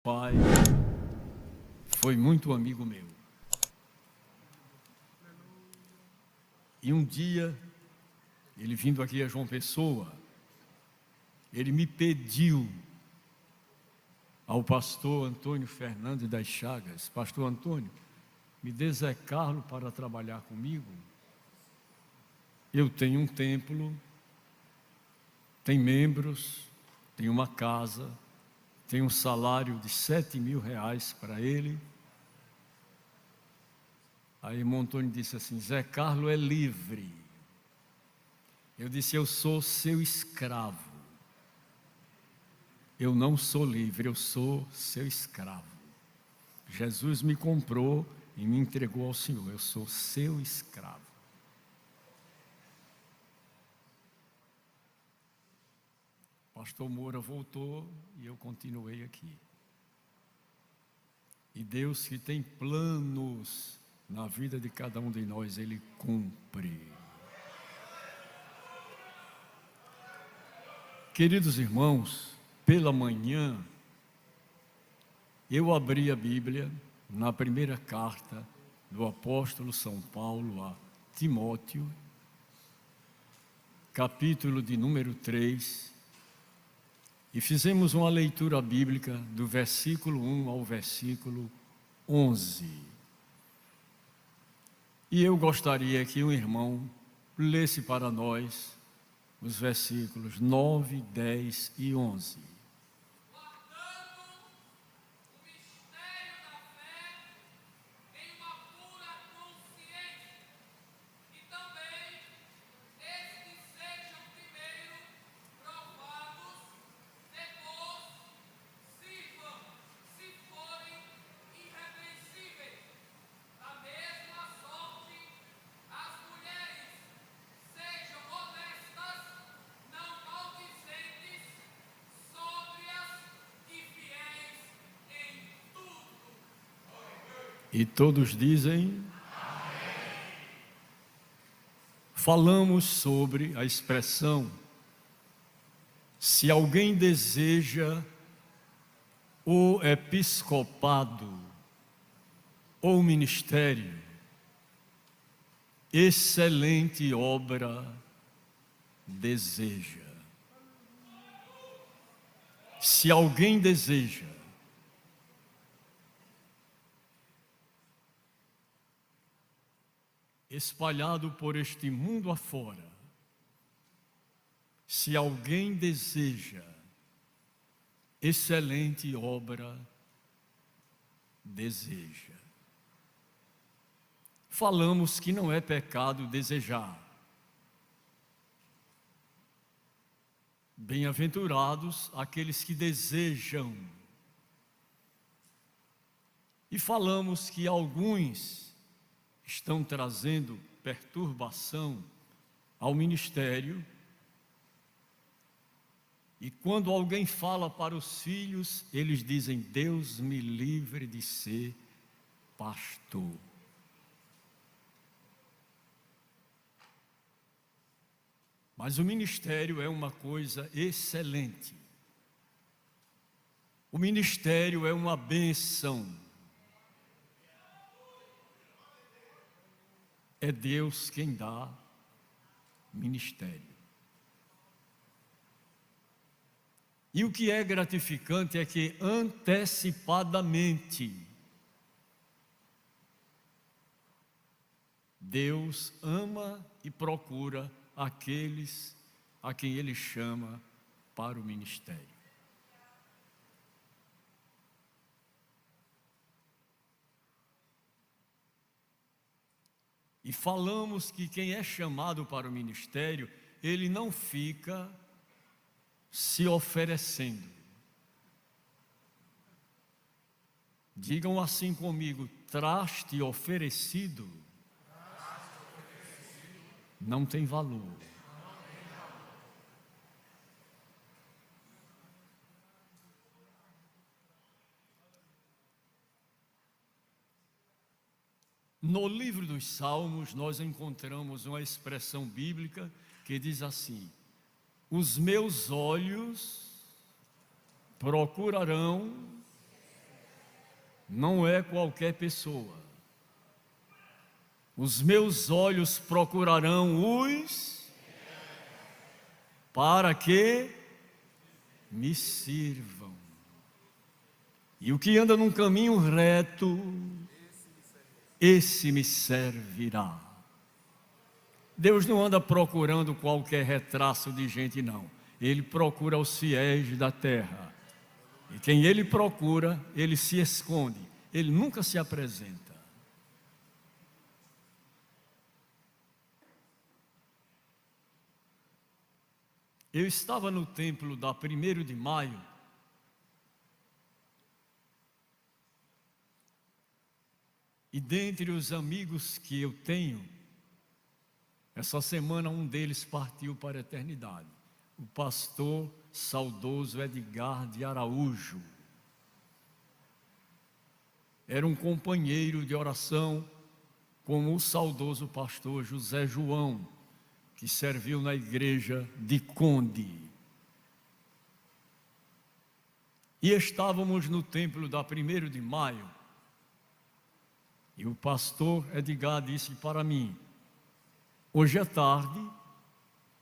pai foi muito amigo meu. E um dia, ele vindo aqui a João Pessoa, ele me pediu ao pastor Antônio Fernandes das Chagas: pastor Antônio, me dê Zé Carlos para trabalhar comigo. Eu tenho um templo, tem membros, tenho uma casa, tenho um salário de 7.000 reais para ele. Aí irmão Antônio disse assim: Zé Carlos é livre. Eu disse: eu sou seu escravo. Eu não sou livre, eu sou seu escravo. Jesus me comprou e me entregou ao Senhor. Eu sou seu escravo. Pastor Moura voltou e eu continuei aqui. E Deus, que tem planos na vida de cada um de nós, Ele cumpre. Queridos irmãos, pela manhã, eu abri a Bíblia na primeira carta do apóstolo São Paulo a Timóteo, capítulo de número 3, e fizemos uma leitura bíblica do versículo 1 ao versículo 11. E eu gostaria que um irmão lesse para nós os versículos 9, 10 e 11. E todos dizem: amém. Falamos sobre a expressão: se alguém deseja o episcopado ou ministério, excelente obra deseja. Se alguém deseja, espalhado por este mundo afora, se alguém deseja excelente obra, deseja. Falamos que não é pecado desejar. Bem-aventurados aqueles que desejam. E falamos que alguns estão trazendo perturbação ao ministério. E quando alguém fala para os filhos, eles dizem: Deus me livre de ser pastor. Mas o ministério é uma coisa excelente. O ministério é uma bênção. É Deus quem dá ministério. E o que é gratificante é que antecipadamente Deus ama e procura aqueles a quem Ele chama para o ministério. E falamos que quem é chamado para o ministério, ele não fica se oferecendo. Digam assim comigo: traste oferecido não tem valor. No livro dos Salmos, nós encontramos uma expressão bíblica que diz assim: os meus olhos procurarão não é qualquer pessoa. Os meus olhos procurarão os para que me sirvam. E o que anda num caminho reto, esse me servirá. Deus não anda procurando qualquer retrato de gente, não. Ele procura os fiéis da terra. E quem Ele procura, Ele se esconde. Ele nunca se apresenta. Eu estava no templo da 1º de maio. E dentre os amigos que eu tenho, essa semana um deles partiu para a eternidade. O pastor saudoso Edgar de Araújo. Era um companheiro de oração com o saudoso pastor José João, que serviu na igreja de Conde. E estávamos no templo da 1º de maio, e o pastor Edgar disse para mim: hoje à tarde,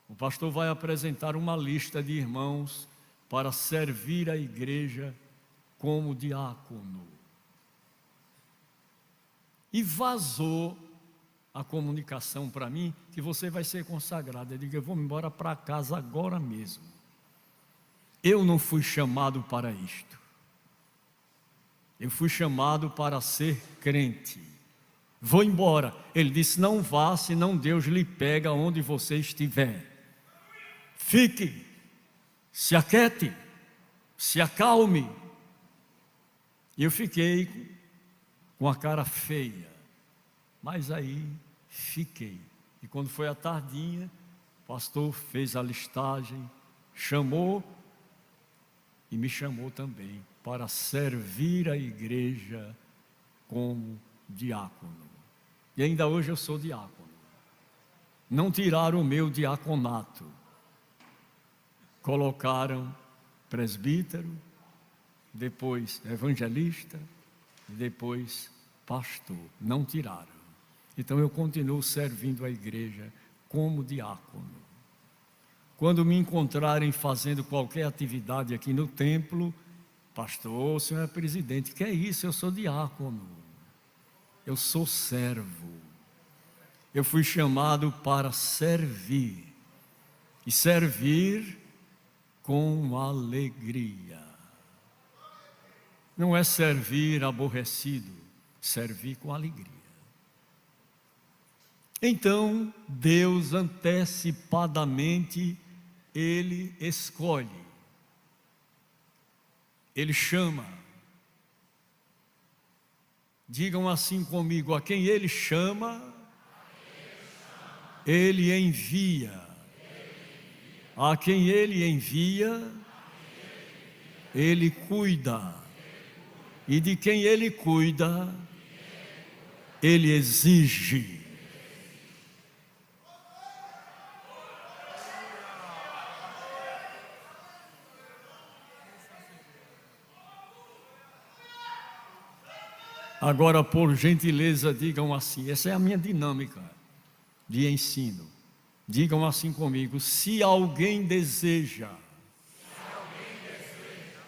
o pastor vai apresentar uma lista de irmãos para servir a igreja como diácono. E vazou a comunicação para mim que você vai ser consagrado. Eu digo: eu vou embora para casa agora mesmo. Eu não fui chamado para isto. Eu fui chamado para ser crente. Vou embora. Ele disse: não vá, senão Deus lhe pega onde você estiver. Fique, se aquiete, se acalme. E eu fiquei com a cara feia, mas aí fiquei. E quando foi à tardinha, o pastor fez a listagem, chamou e me chamou também para servir a igreja como diácono. E ainda hoje eu sou diácono. Não tiraram o meu diaconato. Colocaram presbítero, depois evangelista, e depois pastor. Não tiraram. Então eu continuo servindo a igreja como diácono. Quando me encontrarem fazendo qualquer atividade aqui no templo: pastor, o senhor é presidente. Que é isso? Eu sou diácono. Eu sou servo. Eu fui chamado para servir. E servir com alegria. Não é servir aborrecido, servir com alegria. Então, Deus antecipadamente, Ele escolhe. Ele chama. Digam assim comigo: a quem Ele chama, Ele envia. A quem Ele envia, Ele cuida. E de quem Ele cuida, Ele exige. Agora, por gentileza, digam assim, essa é a minha dinâmica de ensino. Digam assim comigo: se alguém deseja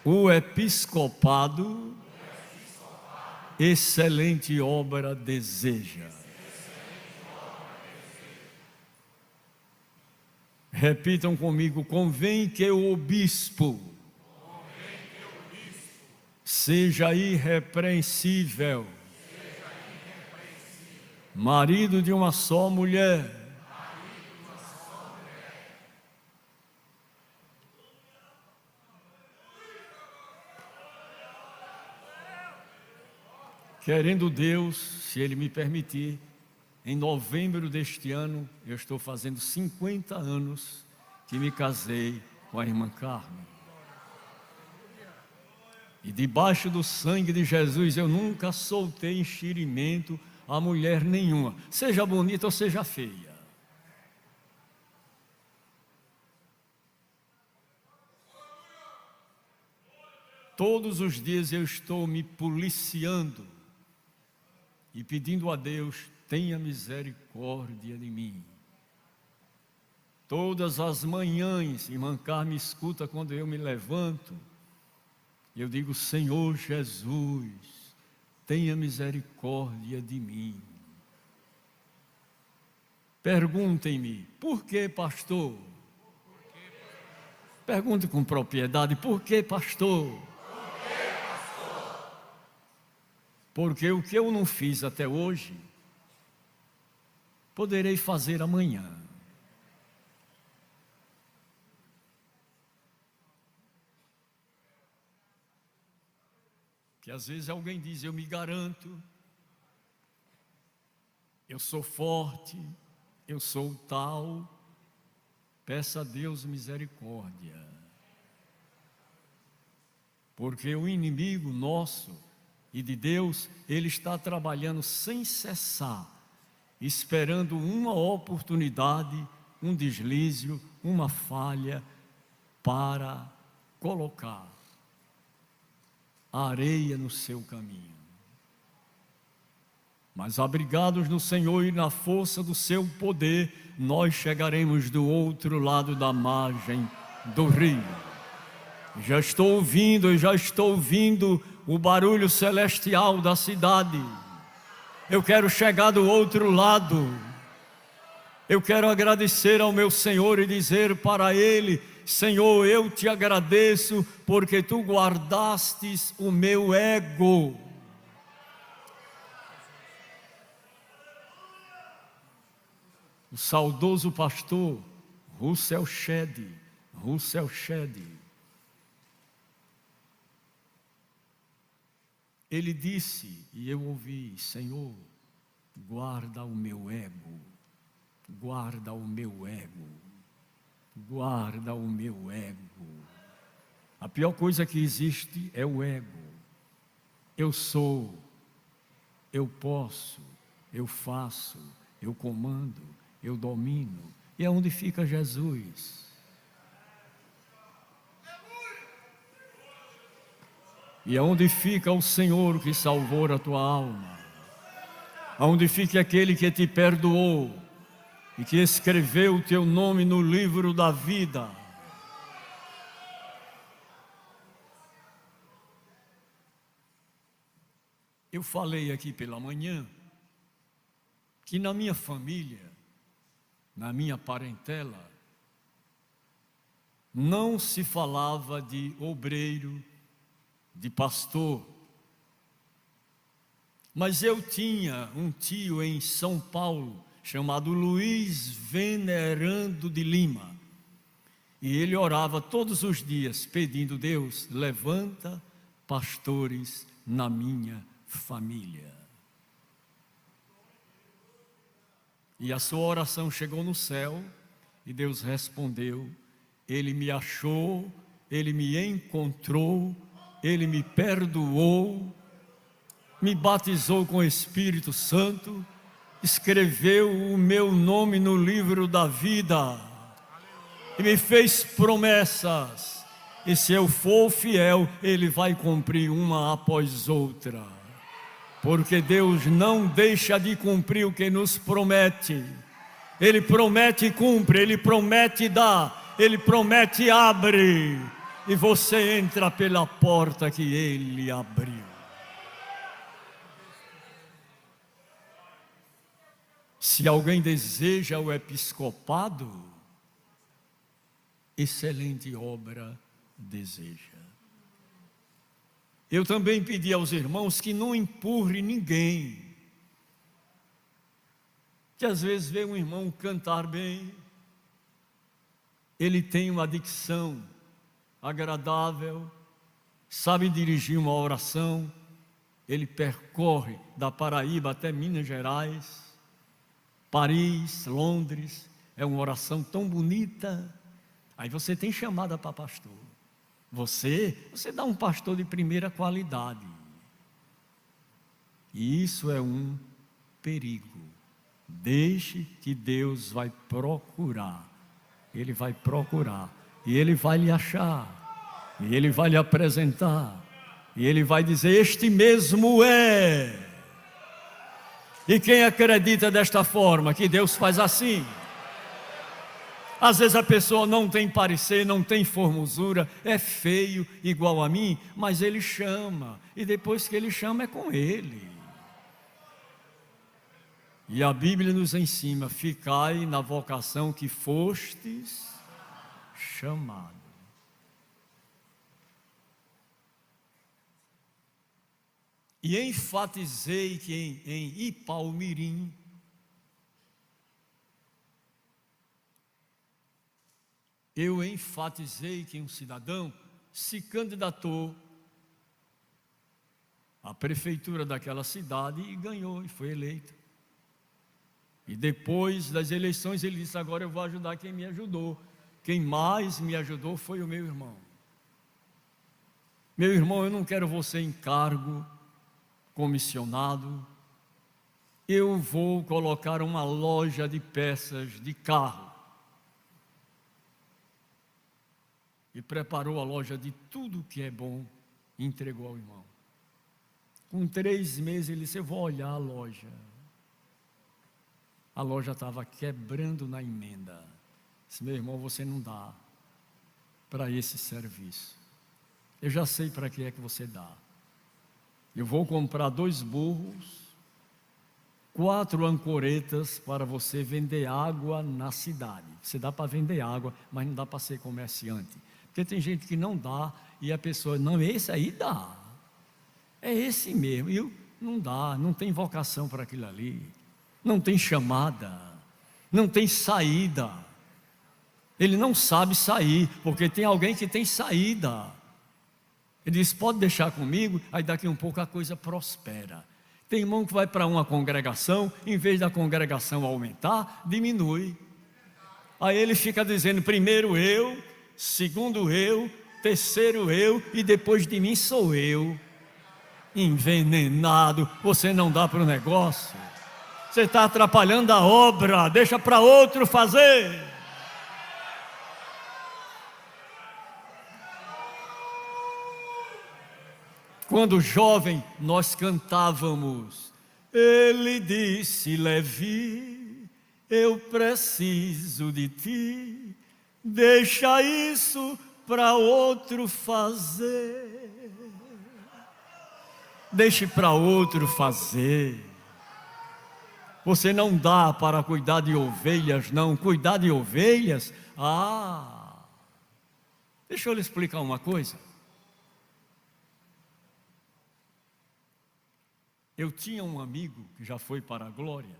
o episcopado, excelente obra deseja. Repitam comigo: convém que o bispo seja irrepreensível, marido de uma só mulher, querendo Deus, se Ele me permitir, em novembro deste ano, eu estou fazendo 50 anos que me casei com a irmã Carmen. E debaixo do sangue de Jesus, eu nunca soltei enxerimento a mulher nenhuma, seja bonita ou seja feia. Todos os dias eu estou me policiando e pedindo a Deus: tenha misericórdia de mim. Todas as manhãs, Imancar me escuta quando eu me levanto, eu digo: Senhor Jesus, tenha misericórdia de mim. Perguntem-me: por que, pastor? Pergunte com propriedade: por que, pastor? Porque o que eu não fiz até hoje, poderei fazer amanhã. Que às vezes alguém diz: eu me garanto, eu sou forte, eu sou tal. Peça a Deus misericórdia. Porque o inimigo nosso e de Deus, ele está trabalhando sem cessar, esperando uma oportunidade, um deslize, uma falha, para colocar a areia no seu caminho. Mas abrigados no Senhor e na força do seu poder, nós chegaremos do outro lado da margem do rio. Já estou ouvindo o barulho celestial da cidade. Eu quero chegar do outro lado. Eu quero agradecer ao meu Senhor e dizer para Ele: Senhor, eu te agradeço porque Tu guardastes o meu ego. O saudoso pastor Russell Shedd, ele disse, e eu ouvi: Senhor, guarda o meu ego, guarda o meu ego, guarda o meu ego. A pior coisa que existe é o ego. Eu sou, eu posso, eu faço, eu comando, eu domino. E é onde fica Jesus. E é onde fica o Senhor que salvou a tua alma. Aonde fica aquele que te perdoou e que escreveu o teu nome no livro da vida. Eu falei aqui pela manhã que na minha família, na minha parentela, não se falava de obreiro, de pastor. Mas eu tinha um tio em São Paulo, chamado Luiz Venerando de Lima. E ele orava todos os dias, pedindo: Deus, levanta pastores na minha família. E a sua oração chegou no céu, e Deus respondeu. Ele me achou, Ele me encontrou, Ele me perdoou, me batizou com o Espírito Santo, escreveu o meu nome no livro da vida, e me fez promessas, e se eu for fiel, Ele vai cumprir uma após outra. Porque Deus não deixa de cumprir o que nos promete. Ele promete e cumpre, Ele promete e dá, Ele promete e abre. E você entra pela porta que Ele abriu. Se alguém deseja o episcopado, excelente obra deseja. Eu também pedi aos irmãos que não empurre ninguém. Que às vezes vê um irmão cantar bem, ele tem uma dicção agradável, sabe dirigir uma oração, ele percorre da Paraíba até Minas Gerais, Paris, Londres, é uma oração tão bonita. Aí você tem chamada para pastor. Você dá um pastor de primeira qualidade. E isso é um perigo. Deixe que Deus vai procurar. Ele vai procurar. E Ele vai lhe achar. E Ele vai lhe apresentar. E Ele vai dizer: este mesmo é. E quem acredita desta forma, que Deus faz assim? Às vezes a pessoa não tem parecer, não tem formosura, é feio igual a mim, mas Ele chama, e depois que Ele chama é com Ele. E a Bíblia nos ensina: ficai na vocação que fostes chamado. E enfatizei que em Ipaumirim, eu enfatizei que um cidadão se candidatou à prefeitura daquela cidade e ganhou, e foi eleito. E depois das eleições ele disse: agora eu vou ajudar quem me ajudou. Quem mais me ajudou foi o meu irmão. Meu irmão, eu não quero você em cargo, comissionado. Eu vou colocar uma loja de peças de carro. E preparou a loja de tudo que é bom e entregou ao irmão. Com 3 meses ele disse: eu vou olhar a loja. A loja estava quebrando na emenda. Disse: meu irmão, você não dá para esse serviço. Eu já sei para que é que você dá. Eu vou comprar 2 burros, 4 ancoretas para você vender água na cidade. Você dá para vender água, mas não dá para ser comerciante. Porque tem gente que não dá, e a pessoa: não, esse aí dá. É esse mesmo. E não dá, não tem vocação para aquilo ali. Não tem chamada, não tem saída. Ele não sabe sair, porque tem alguém que tem saída. Ele diz: pode deixar comigo, aí daqui um pouco a coisa prospera. Tem irmão que vai para uma congregação, em vez da congregação aumentar, diminui. Aí ele fica dizendo: primeiro eu, segundo eu, terceiro eu, e depois de mim sou eu. Envenenado, você não dá para o negócio. Você está atrapalhando a obra, deixa para outro fazer. Quando jovem, nós cantávamos: ele disse, Levi, eu preciso de ti, deixa isso para outro fazer. Deixe para outro fazer. Você não dá para cuidar de ovelhas, não. Cuidar de ovelhas? Deixa eu lhe explicar uma coisa. Eu tinha um amigo que já foi para a glória,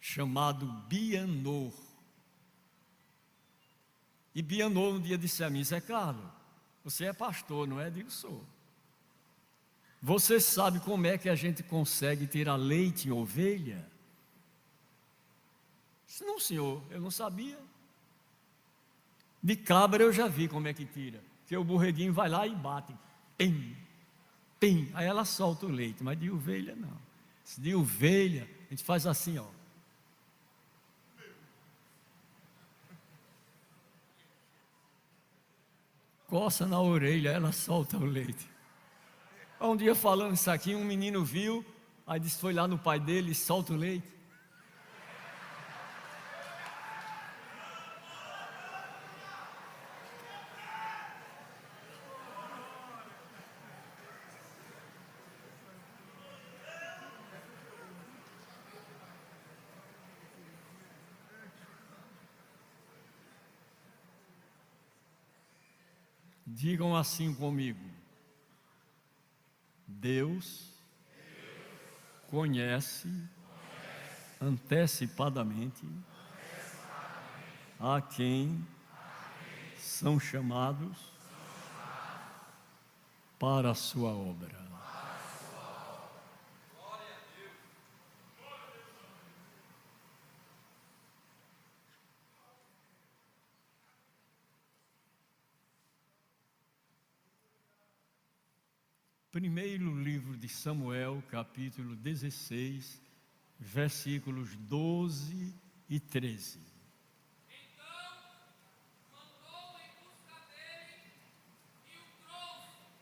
chamado Bianor. E Bianor um dia disse a mim: Zé Carlos, você é pastor, não é? Eu digo: sou. Você sabe como é que a gente consegue tirar leite em ovelha? Disse: não, senhor, eu não sabia. De cabra eu já vi como é que tira. Porque o borreguinho vai lá e bate. Pim, pim. Aí ela solta o leite, mas de ovelha não. De ovelha a gente faz assim, ó. Coça na orelha, ela solta o leite. Um dia falando isso aqui, um menino viu, aí disse: foi lá no pai dele, solta o leite. Digam assim comigo: Deus conhece antecipadamente a quem são chamados para a sua obra. Primeiro livro de Samuel, capítulo 16, versículos 12 e 13. Então mandou em busca dele e o trouxe.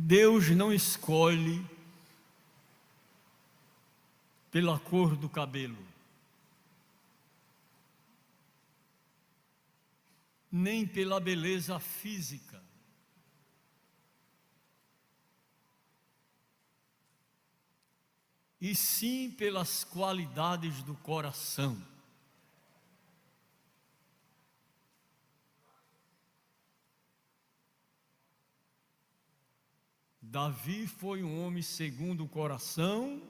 Deus não escolhe pela cor do cabelo, nem pela beleza física. E sim pelas qualidades do coração. Davi foi um homem segundo o coração.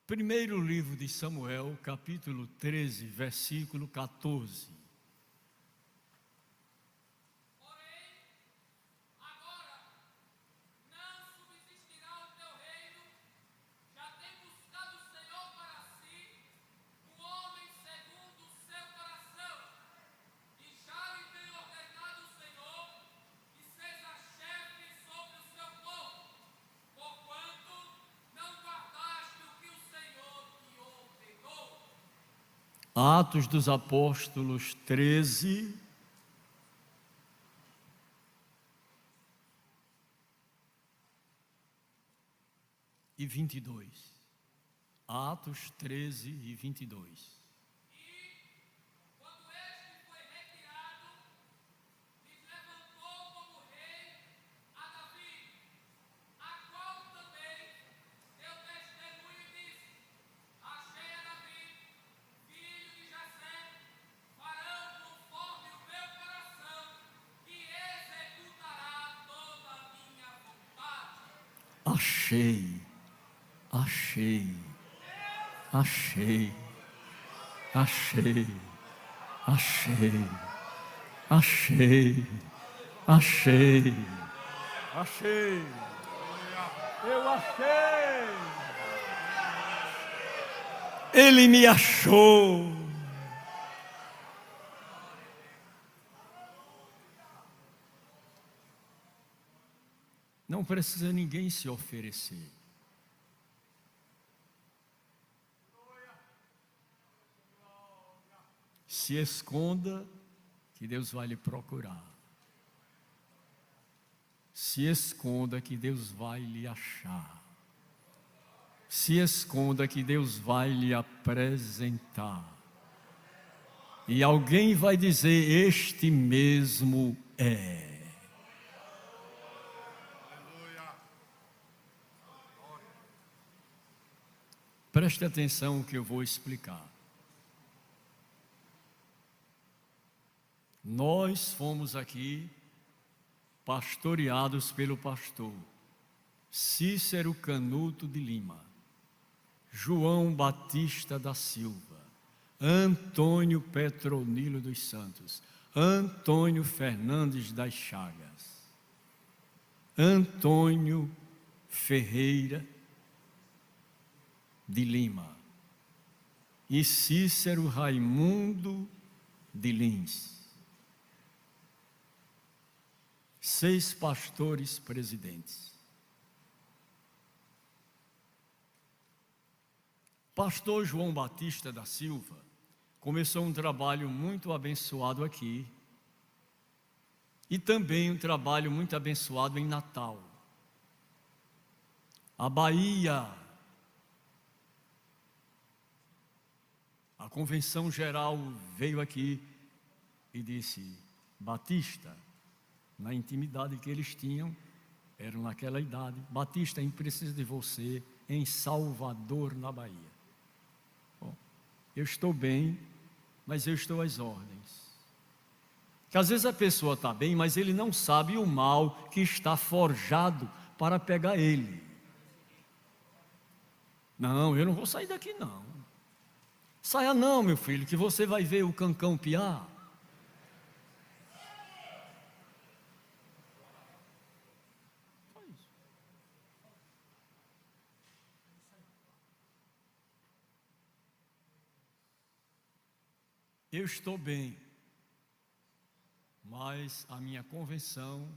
Primeiro livro de Samuel, capítulo 13, versículo 14. Atos dos Apóstolos 13, e 22. Atos 13 e 22. Achei, achei, achei, achei, achei, achei, achei, achei, eu achei, ele me achou. Não precisa ninguém se oferecer. Se esconda, que Deus vai lhe procurar. Se esconda, que Deus vai lhe achar. Se esconda, que Deus vai lhe apresentar. E alguém vai dizer: este mesmo é. Preste atenção que eu vou explicar. Nós fomos aqui pastoreados pelo pastor Cícero Canuto de Lima, João Batista da Silva, Antônio Petronilo dos Santos, Antônio Fernandes das Chagas, Antônio Ferreira de Lima e Cícero Raimundo de Lins. 6 pastores presidentes. Pastor João Batista da Silva começou um trabalho muito abençoado aqui e também um trabalho muito abençoado em Natal. A Bahia, a convenção geral veio aqui e disse: Batista, na intimidade que eles tinham, eram naquela idade, Batista, a gente precisa de você em Salvador, na Bahia. Bom, eu estou bem, mas eu estou às ordens. Que às vezes a pessoa está bem, mas ele não sabe o mal que está forjado para pegar ele. Não, eu não vou sair daqui não. Saia não, meu filho, que você vai ver o cancão piar. Eu estou bem, mas a minha convenção,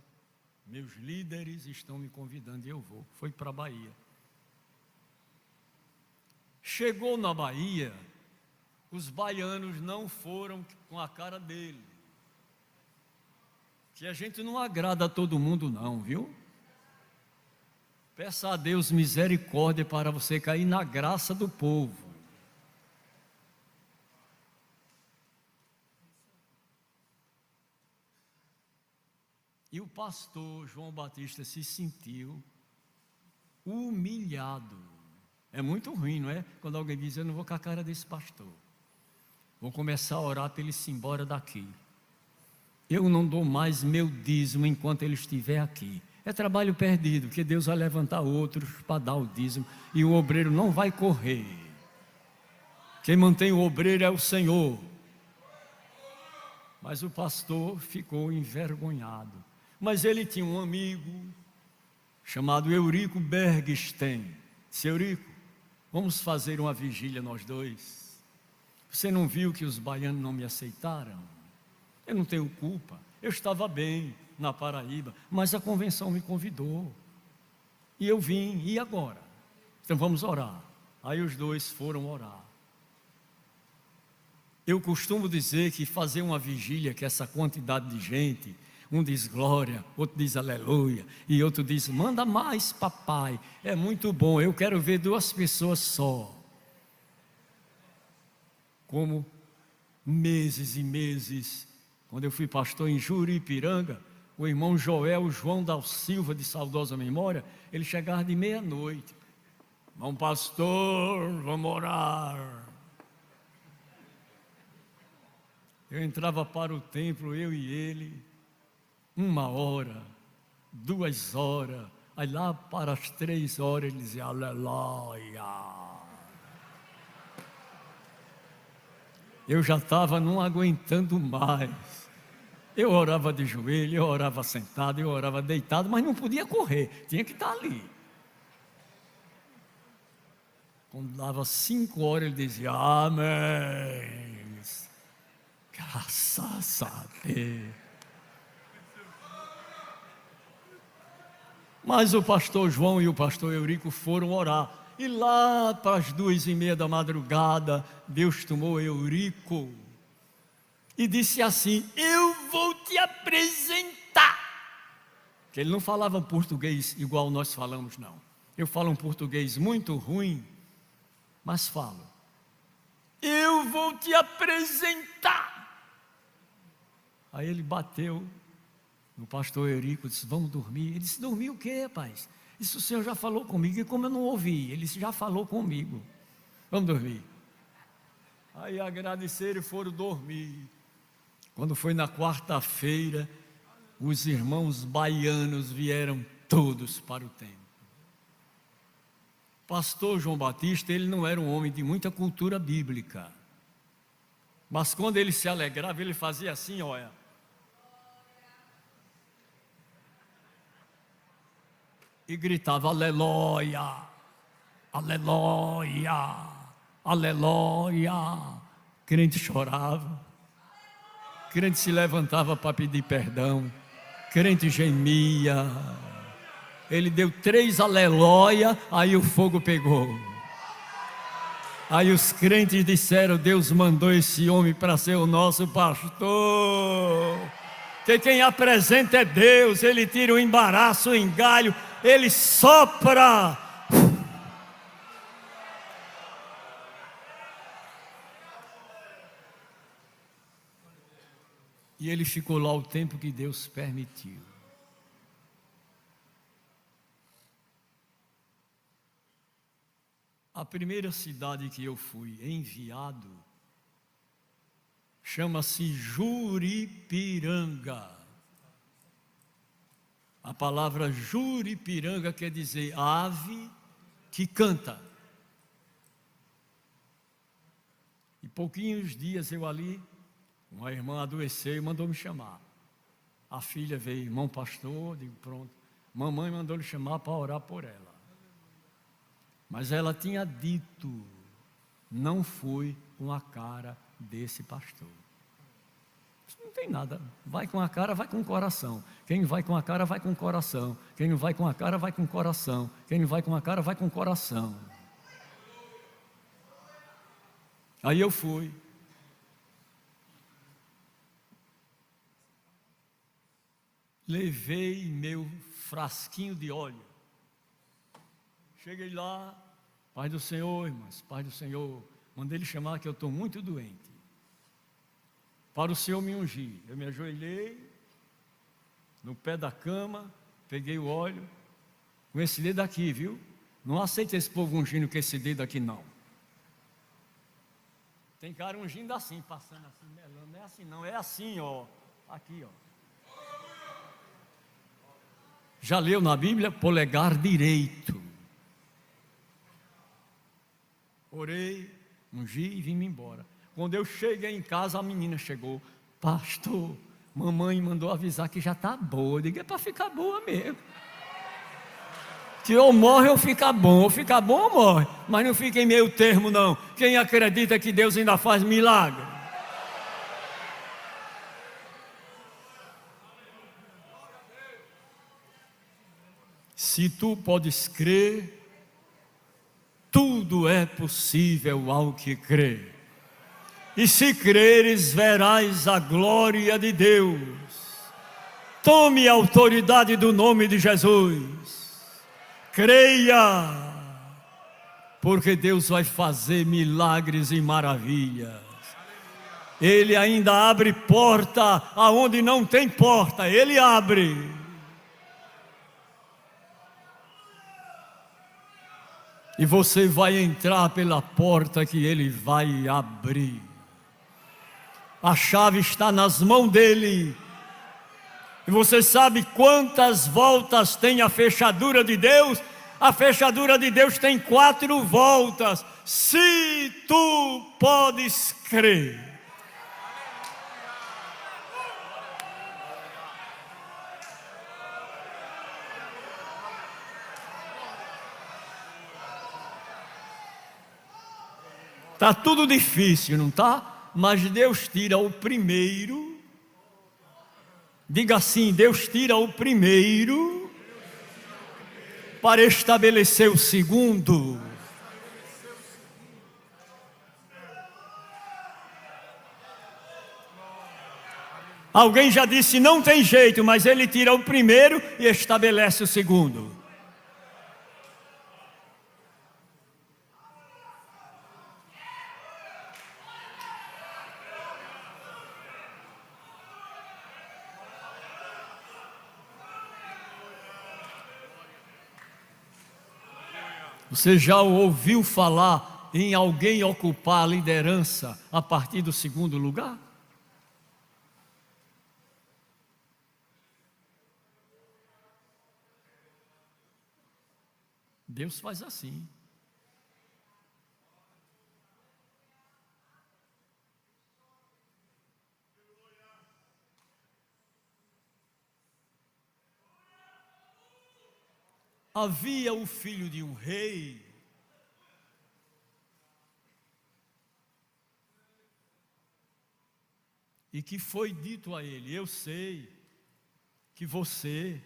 meus líderes estão me convidando e eu vou. Foi para a Bahia. Chegou na Bahia, os baianos não foram com a cara dele. Que a gente não agrada a todo mundo não, viu? Peça a Deus misericórdia para você cair na graça do povo. E o pastor João Batista se sentiu humilhado. É muito ruim, não é? Quando alguém diz, eu não vou com a cara desse pastor. Vou começar a orar para ele se embora daqui. Eu não dou mais meu dízimo enquanto ele estiver aqui. É trabalho perdido, porque Deus vai levantar outros para dar o dízimo. E o obreiro não vai correr. Quem mantém o obreiro é o Senhor. Mas o pastor ficou envergonhado. Mas ele tinha um amigo chamado Eurico Bergstein. Disse, Eurico, vamos fazer uma vigília nós dois. Você não viu que os baianos não me aceitaram? Eu não tenho culpa. Eu estava bem na Paraíba, mas a convenção me convidou. E eu vim, e agora? Então vamos orar. Aí os dois foram orar. Eu costumo dizer que fazer uma vigília, que essa quantidade de gente, um diz glória, outro diz aleluia, e outro diz, manda mais papai, é muito bom, eu quero ver duas pessoas só. Como meses e meses, quando eu fui pastor em Juripiranga, o irmão João da Silva, de saudosa memória, ele chegava de meia-noite, irmão pastor, vamos orar. Eu entrava para o templo, eu e ele, 1 hora, 2 horas, aí lá para as 3 horas ele dizia, aleluia. Eu já estava não aguentando mais. Eu orava de joelho, eu orava sentado, eu orava deitado, mas não podia correr, tinha que estar ali. Quando dava 5 horas ele dizia, amém. Graças a Deus. Mas o pastor João e o pastor Eurico foram orar. E lá para as 2:30 da madrugada, Deus tomou Eurico e disse assim, eu vou te apresentar. Que ele não falava português igual nós falamos, não. Eu falo um português muito ruim, mas falo. Eu vou te apresentar. Aí ele bateu no pastor Eurico, disse, vamos dormir. Ele disse, dormir o quê, rapaz? Disse, o senhor já falou comigo, e como eu não ouvi, ele disse, já falou comigo. Vamos dormir. Aí agradeceram e foram dormir. Quando foi na quarta-feira, os irmãos baianos vieram todos para o templo. Pastor João Batista, ele não era um homem de muita cultura bíblica. Mas quando ele se alegrava, ele fazia assim, olha. E gritava, aleluia, aleluia, aleluia. Crente chorava, crente se levantava para pedir perdão, crente gemia. Ele deu 3 aleluia, aí o fogo pegou. Aí os crentes disseram, Deus mandou esse homem para ser o nosso pastor. Que quem apresenta é Deus, ele tira o embaraço, o engalho, ele sopra. E ele ficou lá o tempo que Deus permitiu. A primeira cidade que eu fui enviado chama-se Juripiranga. A palavra Juripiranga quer dizer ave que canta. E pouquinhos dias eu ali, uma irmã adoeceu e mandou me chamar. A filha veio, irmão pastor, digo pronto. Mamãe mandou lhe chamar para orar por ela. Mas ela tinha dito, não fui com a cara desse pastor. Não tem nada, vai com a cara, vai com o coração. Quem vai com a cara, vai com o coração. Quem não vai com a cara, vai com o coração. Quem não vai com a cara, vai com o coração. Aí eu fui. Levei meu frasquinho de óleo. Cheguei lá, Pai do Senhor, irmãs, Pai do Senhor, mandei ele chamar que eu estou muito doente. Para o Senhor me ungir. Eu me ajoelhei no pé da cama, peguei o óleo, com esse dedo aqui, viu? Não aceita esse povo ungindo com esse dedo aqui, não. Tem cara ungindo assim, passando assim, melando. Não é assim, não, é assim, ó. Aqui, ó. Já leu na Bíblia? Polegar direito. Orei, ungi e vim-me embora. Quando eu cheguei em casa, a menina chegou. Pastor, mamãe mandou avisar que já está boa. Eu digo, é para ficar boa mesmo. Se ou morre ou fica bom. Ou fica bom ou morre. Mas não fica em meio termo, não. Quem acredita que Deus ainda faz milagre? Se tu podes crer, tudo é possível ao que crê. E se creres, verás a glória de Deus. Tome a autoridade do nome de Jesus. Creia, porque Deus vai fazer milagres e maravilhas. Ele ainda abre porta aonde não tem porta. Ele abre. E você vai entrar pela porta que Ele vai abrir. A chave está nas mãos dEle. E você sabe quantas voltas tem a fechadura de Deus? A fechadura de Deus tem 4 voltas. Se tu podes crer. Está tudo difícil, não está? Mas Deus tira o primeiro. Diga assim: Deus tira o primeiro para estabelecer o segundo. Alguém já disse, não tem jeito, mas Ele tira o primeiro e estabelece o segundo. Você já ouviu falar em alguém ocupar a liderança a partir do segundo lugar? Deus faz assim. Havia o filho de um rei, e que foi dito a ele: eu sei que você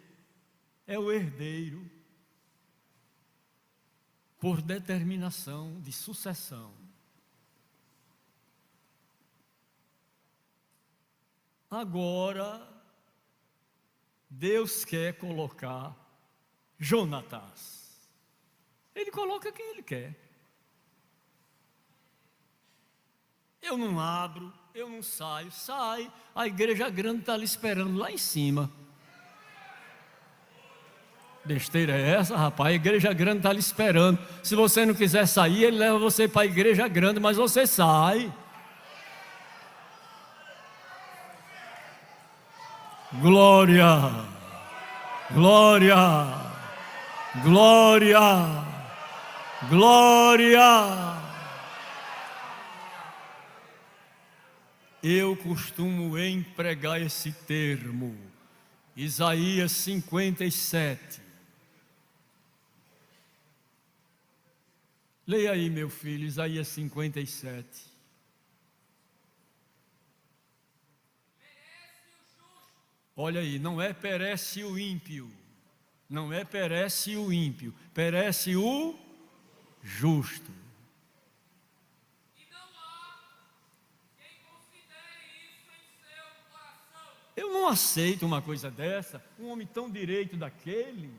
é o herdeiro por determinação de sucessão. Agora, Deus quer colocar Jonatas. Ele coloca quem Ele quer. Eu não abro, eu não saio. Sai, a igreja grande está ali esperando lá em cima. Besteira é essa, rapaz? A igreja grande está ali esperando. Se você não quiser sair, ele leva você para a igreja grande, mas você sai. Glória, glória, glória, glória. Eu costumo empregar esse termo, Isaías 57. Leia aí, meu filho, Isaías 57. Olha aí, não é perece o ímpio, não é perece o ímpio, perece o justo. Eu não aceito uma coisa dessa, um homem tão direito daquele,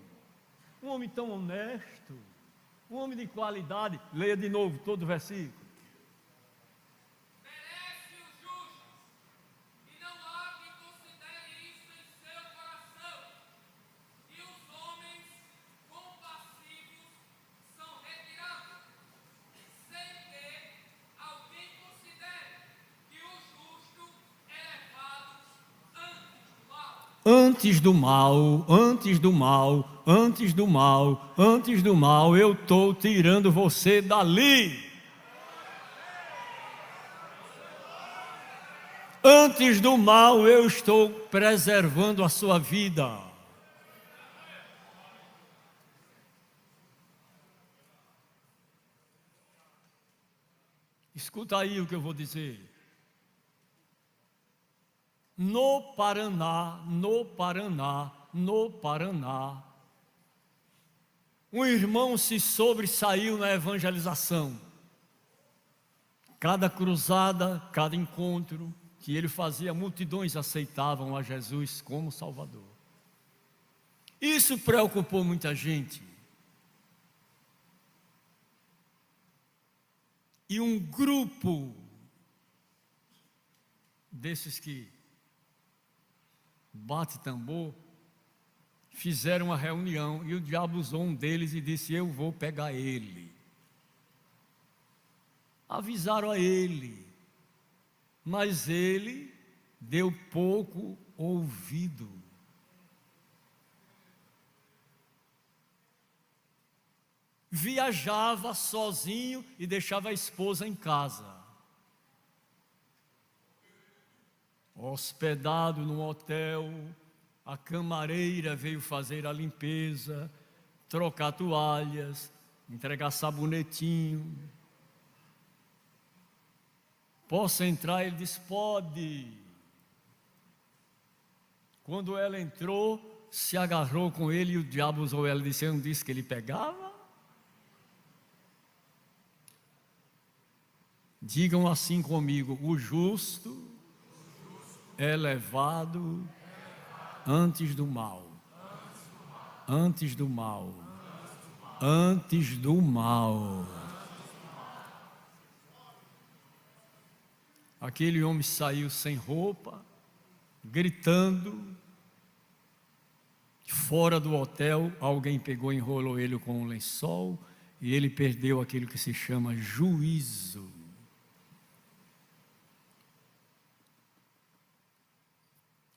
um homem tão honesto, um homem de qualidade. Leia de novo todo o versículo. Merece o justo, e não há quem considere isso em seu coração. E os homens compassivos são retirados, sem que alguém considere que o justo é levado antes do mal. Antes do mal, antes do mal, antes do mal, antes do mal, eu estou tirando você dali. Antes do mal, eu estou preservando a sua vida. Escuta aí o que eu vou dizer. No Paraná, um irmão se sobressaiu na evangelização. Cada cruzada, cada encontro que ele fazia, multidões aceitavam a Jesus como Salvador. Isso preocupou muita gente. E um grupo desses que bate tambor, fizeram uma reunião e o diabo usou um deles e disse: eu vou pegar ele. Avisaram a ele, mas ele deu pouco ouvido. Viajava sozinho e deixava a esposa em casa. Hospedado num hotel, a camareira veio fazer a limpeza, trocar toalhas, entregar sabonetinho. Posso entrar? Ele disse: pode. Quando ela entrou, se agarrou com ele e o diabo usou ela e disse: eu não disse que ele pegava? Digam assim comigo: o justo é levado antes do mal. Antes do mal. Antes do mal. Aquele homem saiu sem roupa, gritando. Fora do hotel, alguém pegou e enrolou ele com um lençol e ele perdeu aquilo que se chama juízo.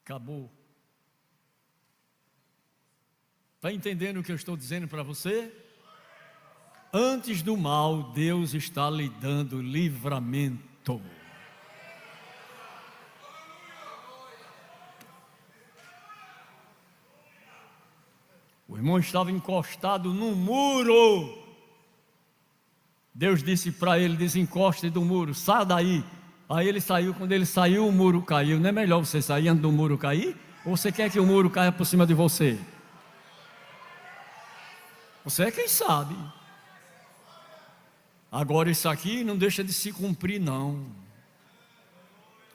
Acabou. Está entendendo o que eu estou dizendo para você? Antes do mal, Deus está lhe dando livramento. O irmão estava encostado num muro. Deus disse para ele: desencoste do muro, sai daí. Aí ele saiu, quando ele saiu o muro caiu. Não é melhor você sair antes do muro cair? Ou você quer que o muro caia por cima de você? Você é quem sabe. Agora isso aqui não deixa de se cumprir não.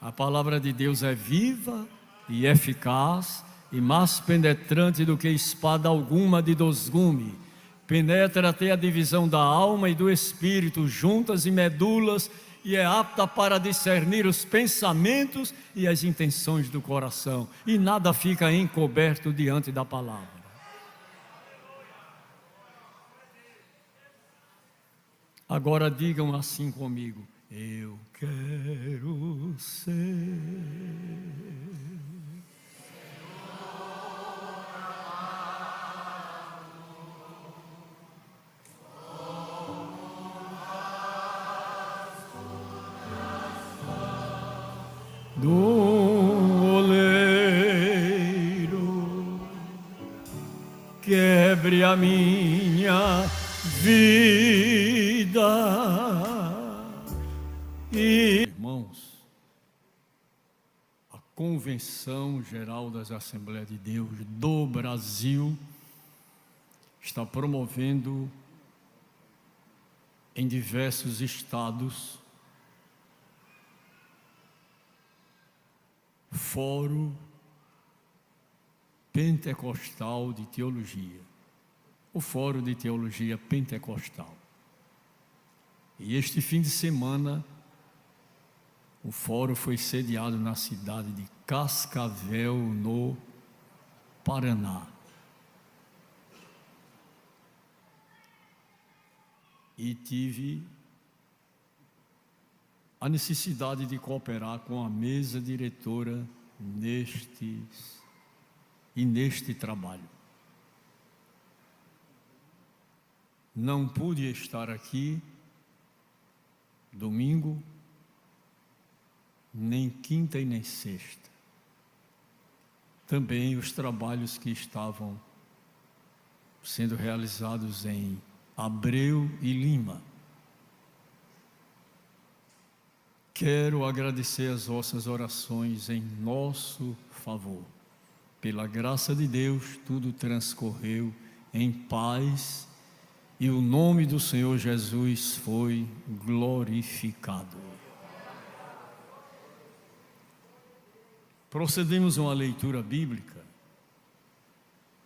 A palavra de Deus é viva e eficaz e mais penetrante do que espada alguma de dois gumes. Penetra até a divisão da alma e do espírito, juntas e medulas, e é apta para discernir os pensamentos e as intenções do coração, e nada fica encoberto diante da palavra. Agora digam assim comigo: eu quero ser do oleiro, quebre a minha vida. E, irmãos, a Convenção Geral das Assembleias de Deus do Brasil está promovendo em diversos estados fórum pentecostal de teologia, o Fórum de Teologia Pentecostal. E este fim de semana, o fórum foi sediado na cidade de Cascavel, no Paraná. E tive a necessidade de cooperar com a mesa diretora neste trabalho. Não pude estar aqui domingo, nem quinta e nem sexta. Também os trabalhos que estavam sendo realizados em Abreu e Lima. Quero agradecer as vossas orações em nosso favor. Pela graça de Deus, tudo transcorreu em paz e o nome do Senhor Jesus foi glorificado. Procedemos a uma leitura bíblica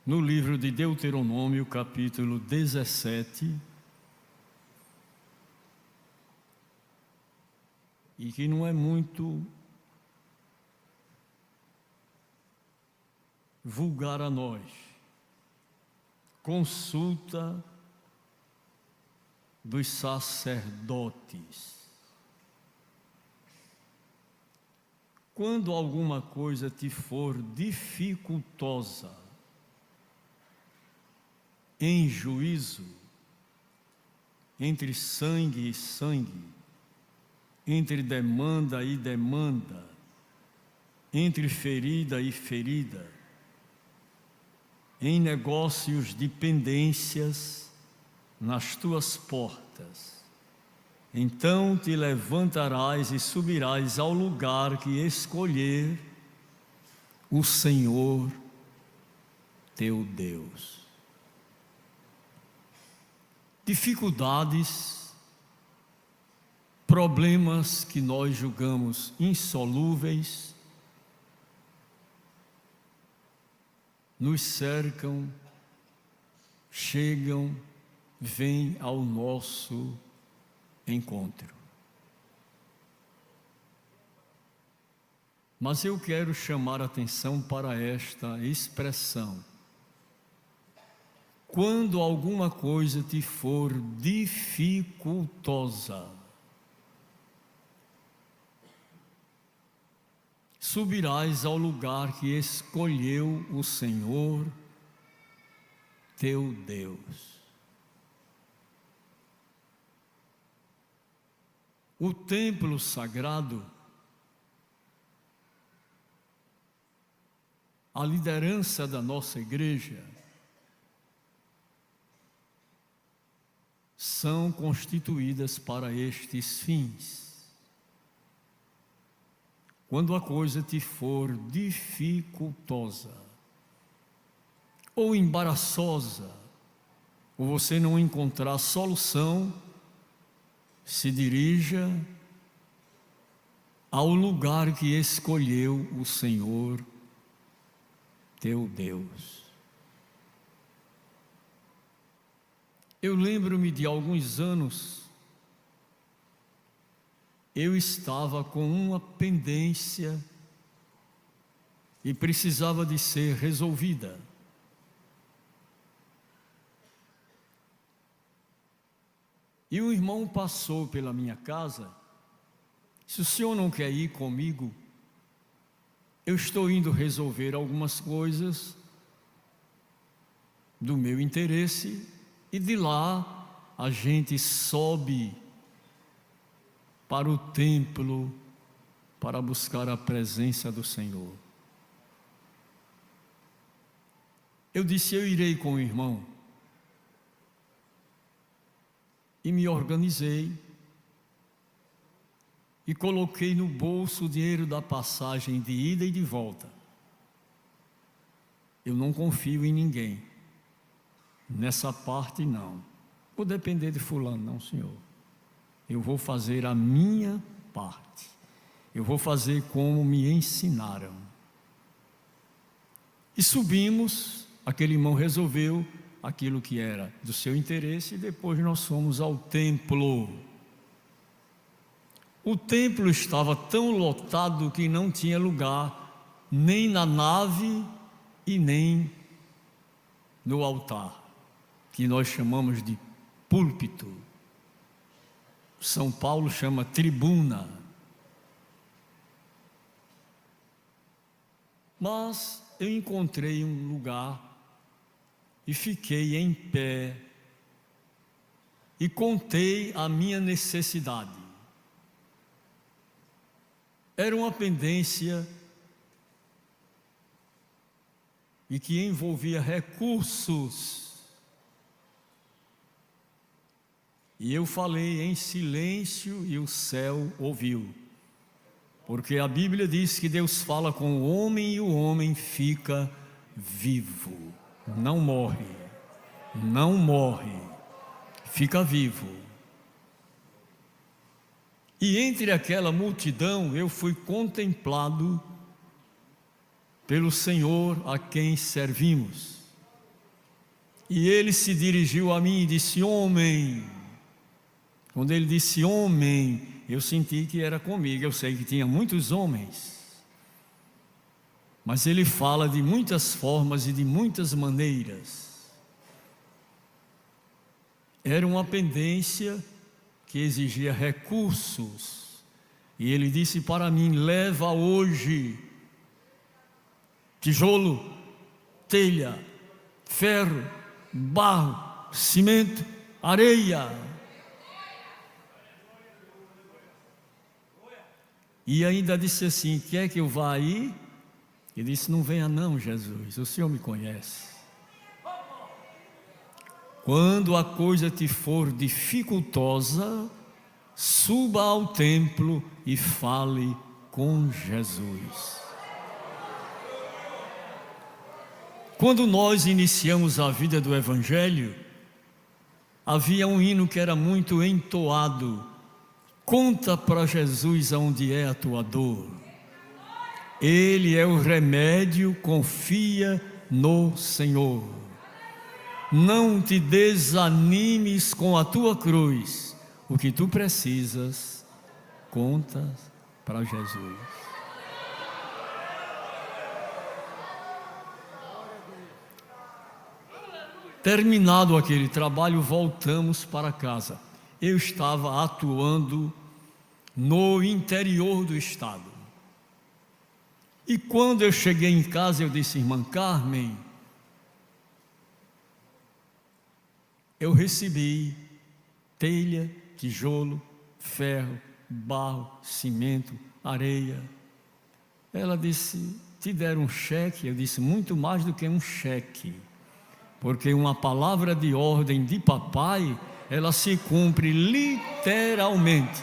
no livro de Deuteronômio, capítulo 17, e que não é muito vulgar a nós. Consulta dos sacerdotes. Quando alguma coisa te for dificultosa em juízo, entre sangue e sangue, entre demanda e demanda, entre ferida e ferida, em negócios de pendências nas tuas portas, então te levantarás e subirás ao lugar que escolher o Senhor teu Deus. Dificuldades, problemas que nós julgamos insolúveis, nos cercam, chegam, vêm ao nosso encontro. Mas eu quero chamar a atenção para esta expressão. Quando alguma coisa te for dificultosa, subirás ao lugar que escolheu o Senhor teu Deus. O templo sagrado, a liderança da nossa igreja, são constituídas para estes fins. Quando a coisa te for dificultosa, ou embaraçosa, ou você não encontrar solução, se dirija ao lugar que escolheu o Senhor teu Deus. Eu lembro-me de alguns anos, eu estava com uma pendência e precisava de ser resolvida. E um irmão passou pela minha casa, se o senhor não quer ir comigo, eu estou indo resolver algumas coisas do meu interesse e de lá a gente sobe para o templo para buscar a presença do Senhor. Eu disse, eu irei com o irmão. E me organizei e coloquei no bolso o dinheiro da passagem de ida e de volta. Eu não confio em ninguém. Nessa parte não. Vou depender de fulano, não, senhor. Eu vou fazer a minha parte. Eu vou fazer como me ensinaram. E subimos, aquele irmão resolveu aquilo que era do seu interesse e depois nós fomos ao templo. O templo estava tão lotado que não tinha lugar nem na nave e nem no altar, que nós chamamos de púlpito. São Paulo chama tribuna. Mas eu encontrei um lugar e fiquei em pé e contei a minha necessidade. Era uma pendência e que envolvia recursos. E eu falei em silêncio e o céu ouviu. Porque a Bíblia diz que Deus fala com o homem e o homem fica vivo. Não morre, não morre, fica vivo. E entre aquela multidão eu fui contemplado pelo Senhor a quem servimos. E ele se dirigiu a mim e disse: homem. Quando ele disse homem, eu senti que era comigo. Eu sei que tinha muitos homens, mas ele fala de muitas formas e de muitas maneiras. Era uma pendência que exigia recursos, e ele disse para mim: leva hoje tijolo, telha, ferro, barro, cimento, areia. E ainda disse assim: quer que eu vá aí? Ele disse: não venha não, Jesus, o Senhor me conhece. Quando a coisa te for dificultosa, suba ao templo e fale com Jesus. Quando nós iniciamos a vida do Evangelho, havia um hino que era muito entoado: conta para Jesus aonde é a tua dor. Ele é o remédio, confia no Senhor. Não te desanimes com a tua cruz. O que tu precisas, conta para Jesus. Terminado aquele trabalho, voltamos para casa. Eu estava atuando no interior do estado. E quando eu cheguei em casa, eu disse: irmã Carmen, eu recebi telha, tijolo, ferro, barro, cimento, areia. Ela disse: te deram um cheque? Eu disse: muito mais do que um cheque, porque uma palavra de ordem de papai, ela se cumpre literalmente.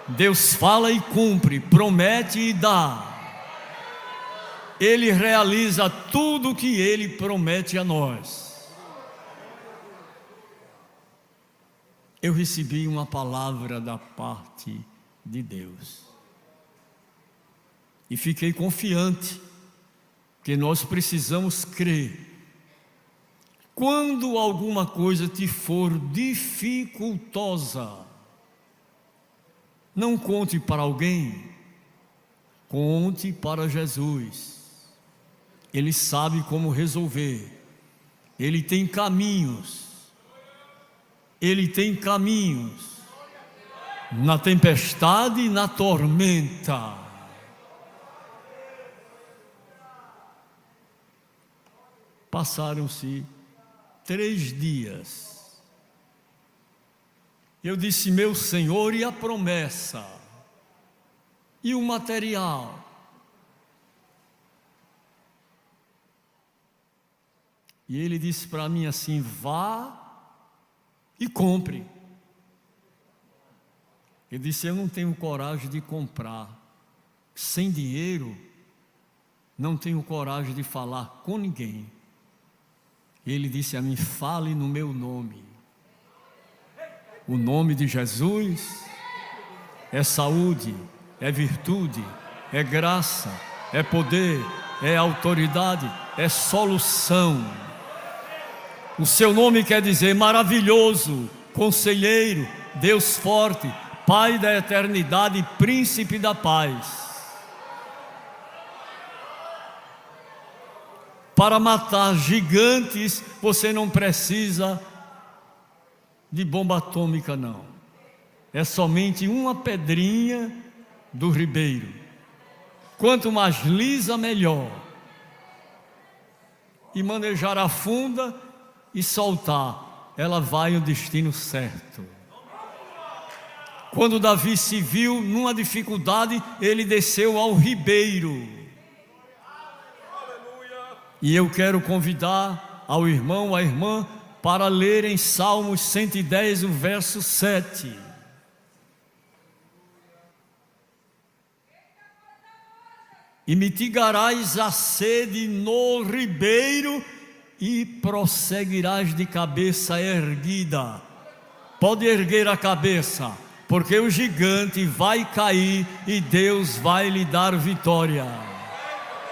Deus fala e cumpre, promete e dá. Ele realiza tudo o que Ele promete a nós. Eu recebi uma palavra da parte de Deus e fiquei confiante que nós precisamos crer. Quando alguma coisa te for dificultosa, não conte para alguém, conte para Jesus. Ele sabe como resolver. Ele tem caminhos. Ele tem caminhos na tempestade e na tormenta. Passaram-se 3 dias. Eu disse: meu Senhor, e a promessa? E o material? E ele disse para mim assim: vá e compre. Eu disse: eu não tenho coragem de comprar. Sem dinheiro, não tenho coragem de falar com ninguém. Ele disse a mim: fale no meu nome. O nome de Jesus é saúde, é virtude, é graça, é poder, é autoridade, é solução. O seu nome quer dizer maravilhoso, conselheiro, Deus forte, Pai da eternidade, príncipe da paz. Para matar gigantes, você não precisa de bomba atômica, não. É somente uma pedrinha do ribeiro. Quanto mais lisa, melhor. E manejar a funda e soltar, ela vai no destino certo. Quando Davi se viu numa dificuldade, ele desceu ao ribeiro. E eu quero convidar ao irmão, à irmã, para lerem Salmos 110, o verso 7. E mitigarás a sede no ribeiro e prosseguirás de cabeça erguida. Pode erguer a cabeça, porque o gigante vai cair e Deus vai lhe dar vitória.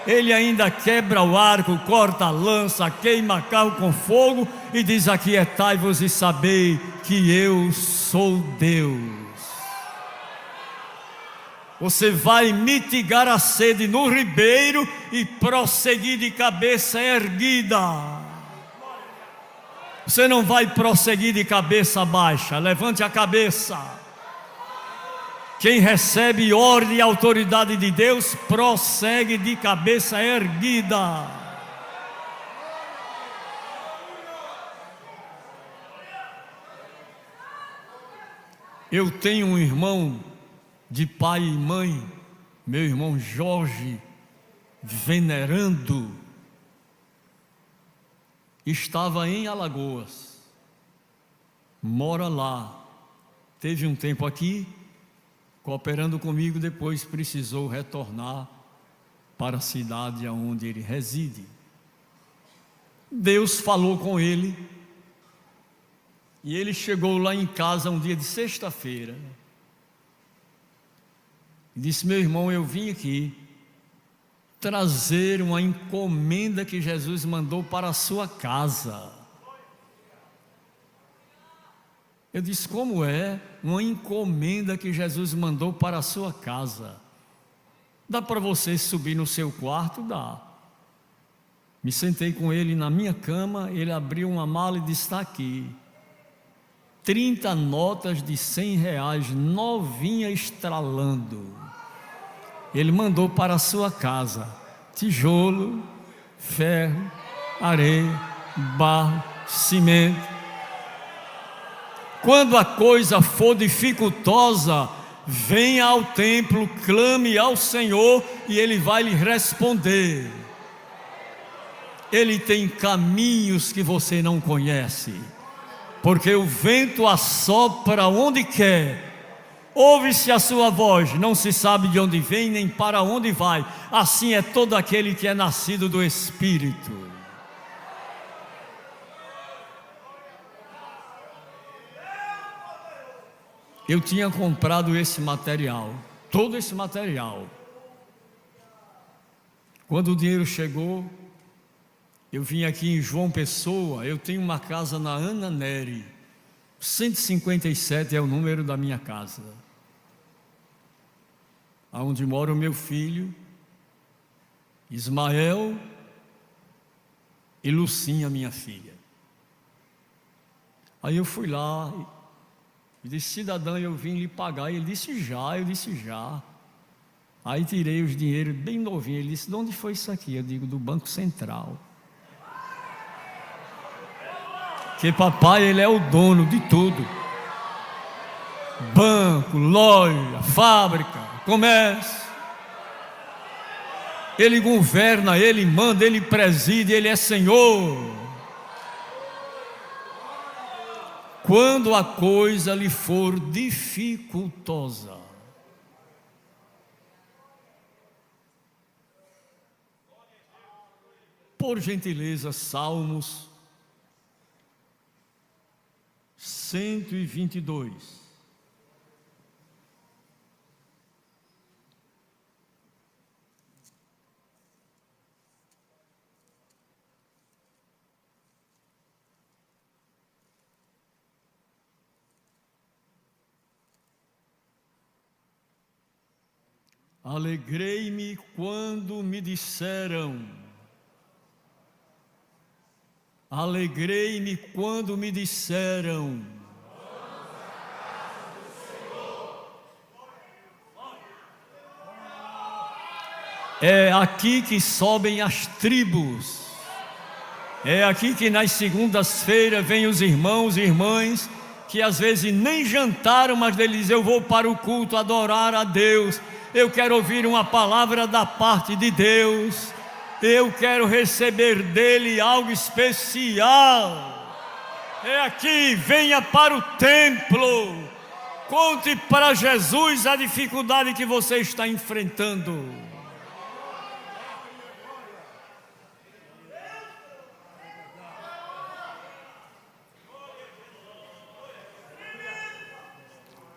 Ele ainda quebra o arco, corta a lança, queima carro com fogo e diz: aquietai-vos e sabei que eu sou Deus. Você vai mitigar a sede no ribeiro e prosseguir de cabeça erguida. Você não vai prosseguir de cabeça baixa. Levante a cabeça. Quem recebe ordem e autoridade de Deus, prossegue de cabeça erguida. Eu tenho um irmão de pai e mãe, meu irmão Jorge, venerando, estava em Alagoas, mora lá, teve um tempo aqui, cooperando comigo, depois precisou retornar para a cidade onde ele reside. Deus falou com ele, e ele chegou lá em casa um dia de sexta-feira, e disse: meu irmão, eu vim aqui trazer uma encomenda que Jesus mandou para a sua casa. Eu disse: como é uma encomenda que Jesus mandou para a sua casa? Dá para você subir no seu quarto? Dá. Me sentei com ele na minha cama, ele abriu uma mala e disse: está aqui 30 notas de R$100, novinha, estralando. Ele mandou para a sua casa tijolo, ferro, areia, barro, cimento. Quando a coisa for dificultosa, venha ao templo, clame ao Senhor e Ele vai lhe responder. Ele tem caminhos que você não conhece, porque o vento assopra onde quer. Ouve-se a sua voz, não se sabe de onde vem nem para onde vai. Assim é todo aquele que é nascido do Espírito. Eu tinha comprado esse material, todo esse material. Quando o dinheiro chegou, eu vim aqui em João Pessoa. Eu tenho uma casa na Ana Nery, 157 é o número da minha casa, aonde mora o meu filho Ismael e Lucinha, minha filha. Aí eu fui lá e disse: cidadão, eu vim lhe pagar. Ele disse: já. Eu disse: já. Aí tirei os dinheiros bem novinhos. Ele disse: de onde foi isso aqui? Eu digo: do Banco Central. Porque papai, ele é o dono de tudo. Banco, loja, fábrica, comércio. Ele governa, ele manda, ele preside, ele é Senhor. Quando a coisa lhe for dificultosa, por gentileza, Salmos 122. Alegrei-me quando me disseram. Alegrei-me quando me disseram. É aqui que sobem as tribos. É aqui que nas segundas-feiras vêm os irmãos e irmãs que às vezes nem jantaram, mas eles dizem: eu vou para o culto adorar a Deus. Eu quero ouvir uma palavra da parte de Deus. Eu quero receber dele algo especial. É aqui, venha para o templo. Conte para Jesus a dificuldade que você está enfrentando.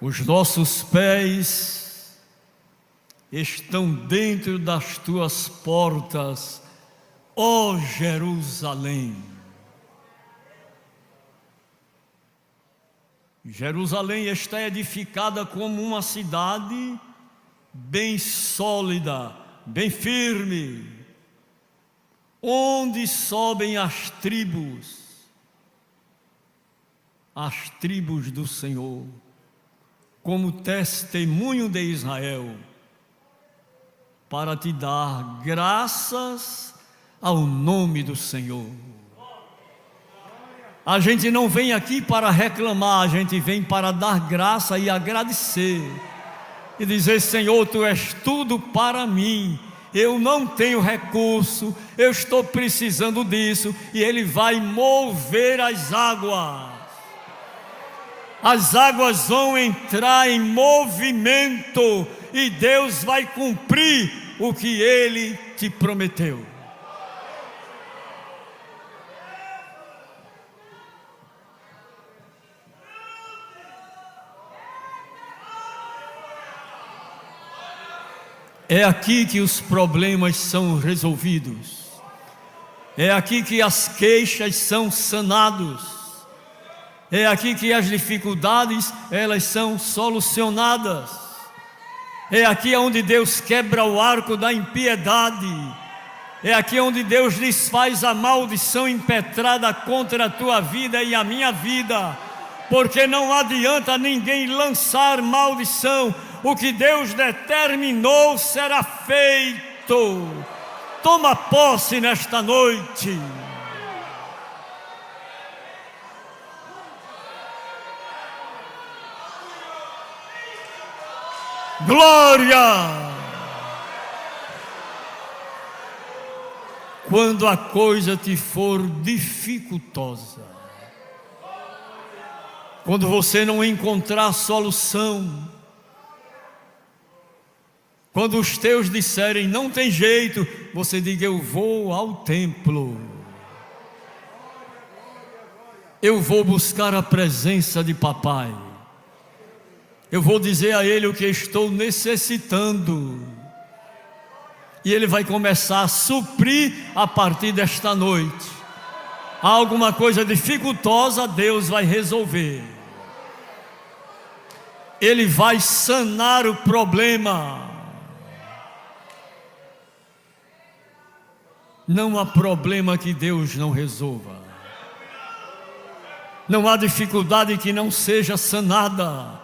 Os nossos pés estão dentro das tuas portas, ó Jerusalém. Jerusalém está edificada como uma cidade bem sólida, bem firme, onde sobem as tribos do Senhor, como testemunho de Israel, para te dar graças ao nome do Senhor. A gente não vem aqui para reclamar, a gente vem para dar graça e agradecer, e dizer: Senhor, Tu és tudo para mim, eu não tenho recurso, eu estou precisando disso, e Ele vai mover as águas. As águas vão entrar em movimento, e Deus vai cumprir o que Ele te prometeu. É aqui que os problemas são resolvidos. É aqui que as queixas são sanadas. É aqui que as dificuldades, elas são solucionadas. É aqui onde Deus quebra o arco da impiedade. É aqui onde Deus desfaz a maldição impetrada contra a tua vida e a minha vida. Porque não adianta ninguém lançar maldição. O que Deus determinou será feito. Toma posse nesta noite. Glória! Quando a coisa te for dificultosa, quando você não encontrar solução, quando os teus disserem não tem jeito, você diga: eu vou ao templo, eu vou buscar a presença de papai. Eu vou dizer a Ele o que estou necessitando, e Ele vai começar a suprir a partir desta noite. Há alguma coisa dificultosa, Deus vai resolver. Ele vai sanar o problema. Não há problema que Deus não resolva. Não há dificuldade que não seja sanada.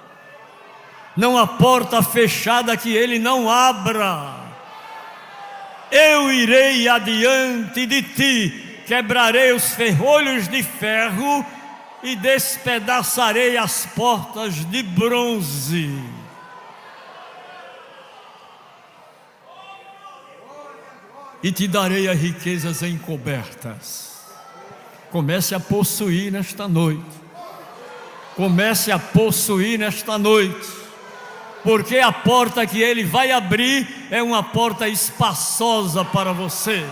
Não há porta fechada que Ele não abra. Eu irei adiante de ti, quebrarei os ferrolhos de ferro e despedaçarei as portas de bronze. E te darei as riquezas encobertas. Comece a possuir nesta noite. Comece a possuir nesta noite. Porque a porta que Ele vai abrir é uma porta espaçosa para você.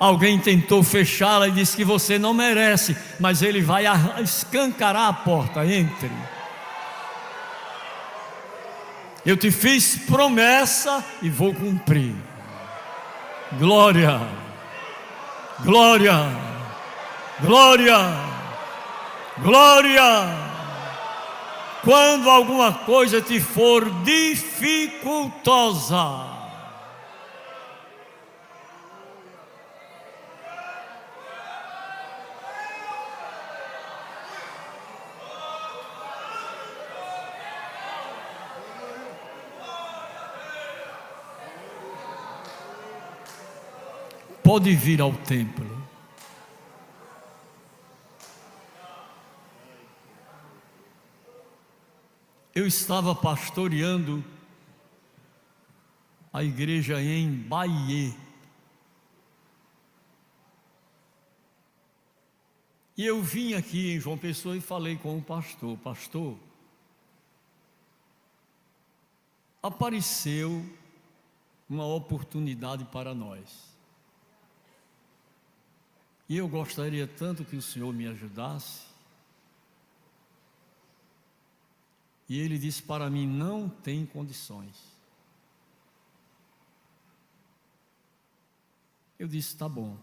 Alguém tentou fechá-la e disse que você não merece, mas Ele vai escancarar a porta. Entre. Eu te fiz promessa e vou cumprir. Glória, glória, glória, glória. Quando alguma coisa te for dificultosa, pode vir ao templo. Eu estava pastoreando a igreja em Bahia. E eu vim aqui em João Pessoa e falei com o pastor: pastor, apareceu uma oportunidade para nós. E eu gostaria tanto que o senhor me ajudasse. E ele disse para mim: não tem condições. Eu disse: tá bom.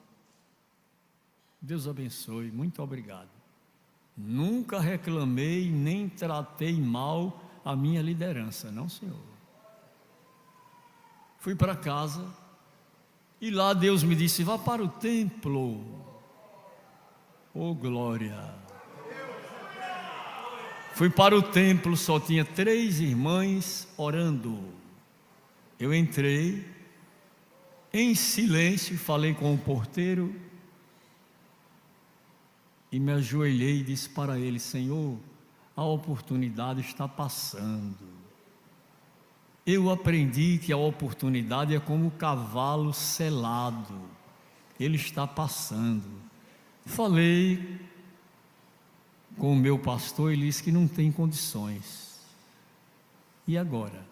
Deus abençoe, muito obrigado. Nunca reclamei nem tratei mal a minha liderança, não, senhor. Fui para casa e lá Deus me disse: vá para o templo. Oh, glória! Fui para o templo, só tinha 3 irmãs orando. Eu entrei, em silêncio, falei com o porteiro e me ajoelhei e disse para ele: Senhor, a oportunidade está passando. Eu aprendi que a oportunidade é como um cavalo selado, ele está passando. Falei com o meu pastor, ele disse que não tem condições. E agora?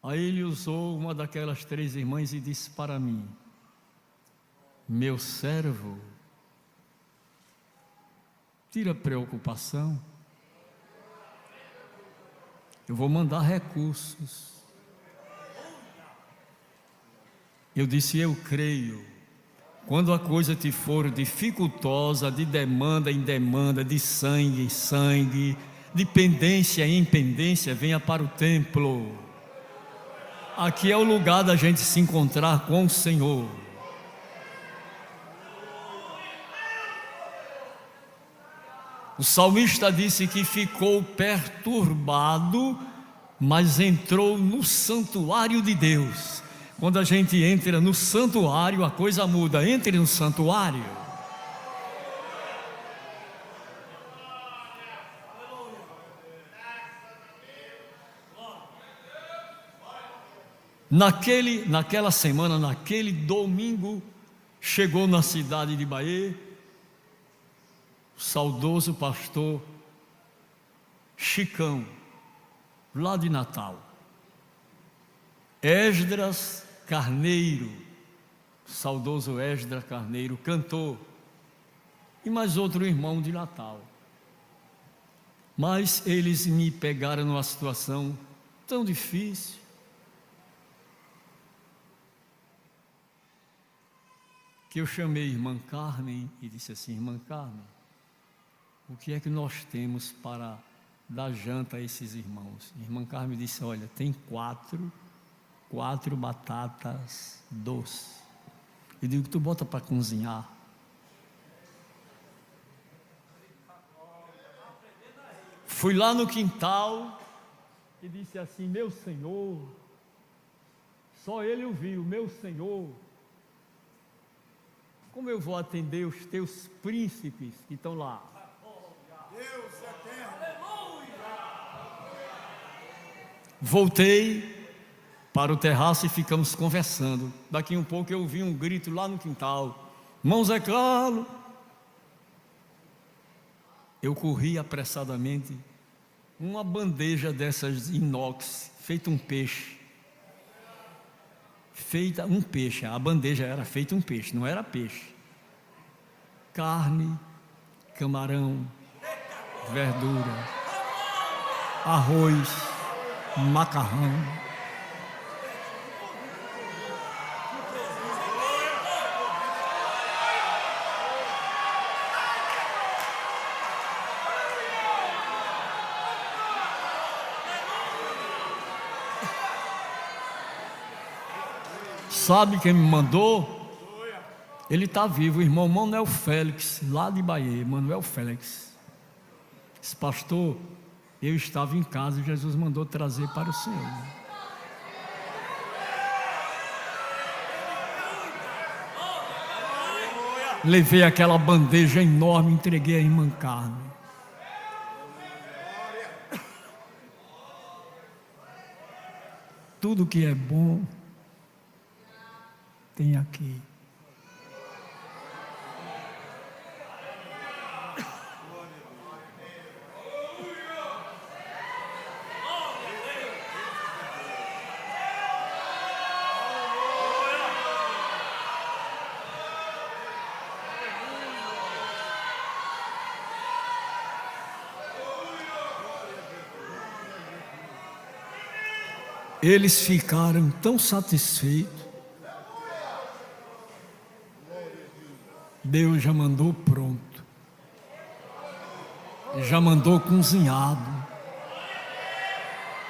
Aí ele usou uma daquelas 3 irmãs e disse para mim: meu servo, tira a preocupação, eu vou mandar recursos. Eu disse: eu creio. Quando a coisa te for dificultosa, de demanda em demanda, de sangue em sangue, de pendência em pendência, venha para o templo. Aqui é o lugar da gente se encontrar com o Senhor. O salmista disse que ficou perturbado, mas entrou no santuário de Deus. Quando a gente entra no santuário, a coisa muda. Entre no santuário. Naquela semana, naquele domingo, chegou na cidade de Bahia o saudoso pastor Chicão, lá de Natal. Esdras Carneiro, saudoso Esdras Carneiro, cantor, e mais outro irmão de Natal. Mas eles me pegaram numa situação tão difícil, que eu chamei a irmã Carmen e disse assim: irmã Carmen, o que é que nós temos para dar janta a esses irmãos? A irmã Carmen disse: olha, tem 4 batatas doces. Eu digo: tu bota para cozinhar. Fui lá no quintal e disse assim: meu Senhor, só ele ouviu, meu Senhor, como eu vou atender os teus príncipes que estão lá? Deus eterno. Voltei para o terraço e ficamos conversando. Daqui um pouco eu ouvi um grito lá no quintal: irmão Zé Carlos. Eu corri apressadamente, uma bandeja dessas inox, feita um peixe. Feita um peixe, a bandeja era feita um peixe, não era peixe. Carne, camarão, verdura, arroz, macarrão. Sabe quem me mandou? Ele está vivo, o irmão Manuel Félix, lá de Bahia. Manuel Félix. Esse pastor, eu estava em casa e Jesus mandou trazer para o Senhor. Levei aquela bandeja enorme, entreguei a irmã Carmen. Tudo que é bom tem aqui. Eles ficaram tão satisfeitos. Deus já mandou pronto, já mandou cozinhado,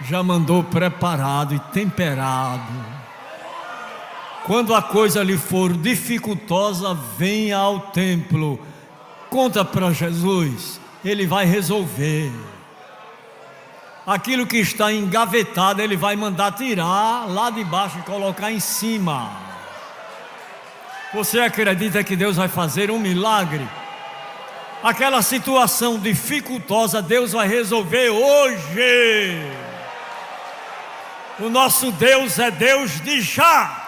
já mandou preparado e temperado. Quando a coisa lhe for dificultosa, venha ao templo, conta para Jesus, Ele vai resolver. Aquilo que está engavetado, Ele vai mandar tirar lá de baixo e colocar em cima. Você acredita que Deus vai fazer um milagre? Aquela situação dificultosa, Deus vai resolver hoje. O nosso Deus é Deus de já.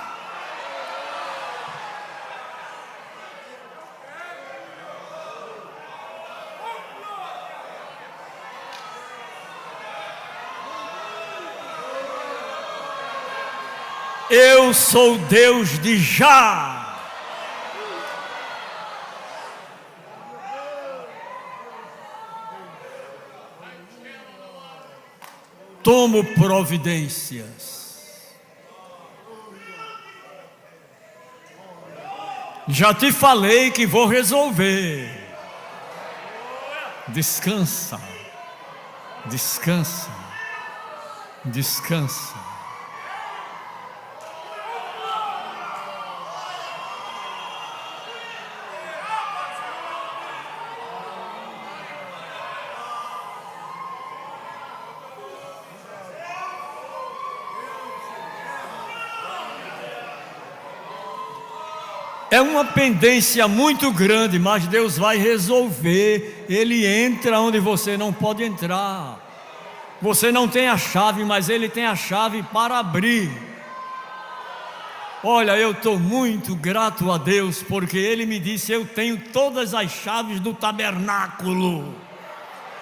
Eu sou Deus de já. Tomo providências. Já te falei que vou resolver. Descansa. Descansa. Descansa. É uma pendência muito grande, mas Deus vai resolver. Ele entra onde você não pode entrar. Você não tem a chave, mas Ele tem a chave para abrir. Olha, eu estou muito grato a Deus, porque Ele me disse: eu tenho todas as chaves do tabernáculo.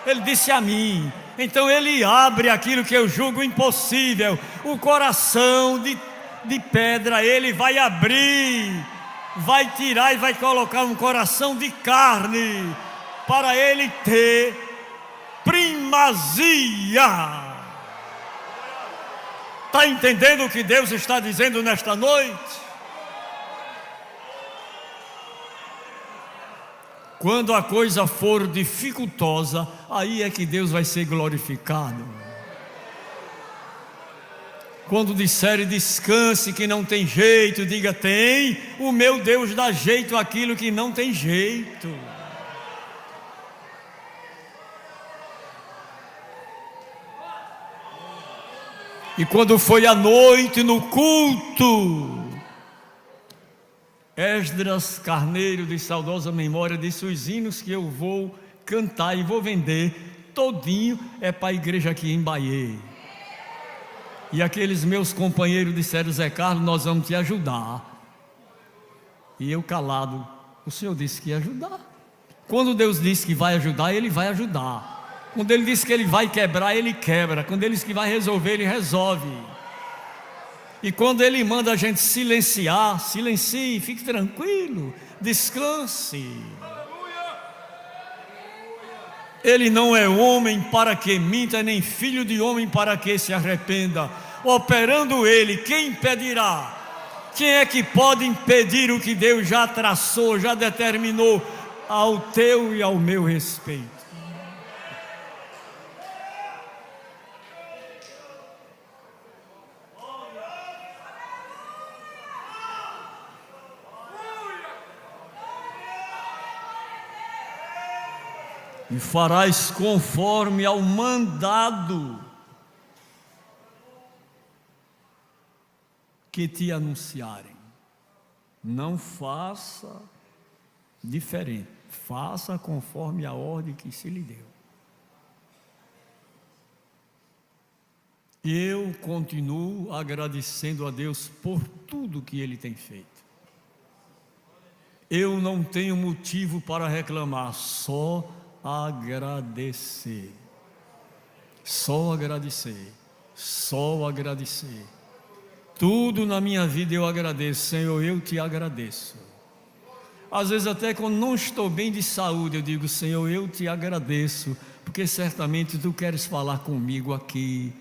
Ele disse a mim. Então Ele abre aquilo que eu julgo impossível. O coração de pedra Ele vai abrir. Vai tirar e vai colocar um coração de carne, para Ele ter primazia. Está entendendo o que Deus está dizendo nesta noite? Quando a coisa for dificultosa, aí é que Deus vai ser glorificado. Quando disserem descanse, que não tem jeito, diga: tem, o meu Deus dá jeito àquilo que não tem jeito. E quando foi à noite no culto, Esdras Carneiro, de saudosa memória, disse: os hinos que eu vou cantar e vou vender, todinho é para a igreja aqui em Bahia. E aqueles meus companheiros disseram: Zé Carlos, nós vamos te ajudar. E eu calado: o Senhor disse que ia ajudar. Quando Deus disse que vai ajudar, Ele vai ajudar. Quando Ele disse que Ele vai quebrar, Ele quebra. Quando Ele disse que vai resolver, Ele resolve. E quando Ele manda a gente silenciar, silencie, fique tranquilo, descanse. Ele não é homem para que minta, nem filho de homem para que se arrependa. Operando Ele, quem impedirá? Quem é que pode impedir o que Deus já traçou, já determinou ao teu e ao meu respeito? e farás conforme ao mandado que te anunciarem. Não faça diferente, faça conforme a ordem que se lhe deu. Eu continuo agradecendo a Deus por tudo que Ele tem feito. Eu não tenho motivo para reclamar, só agradecer. Só agradecer. Só agradecer. Tudo na minha vida eu agradeço. Senhor, eu te agradeço. Às vezes até quando não estou bem de saúde, eu digo: Senhor, eu te agradeço, porque certamente Tu queres falar comigo aqui.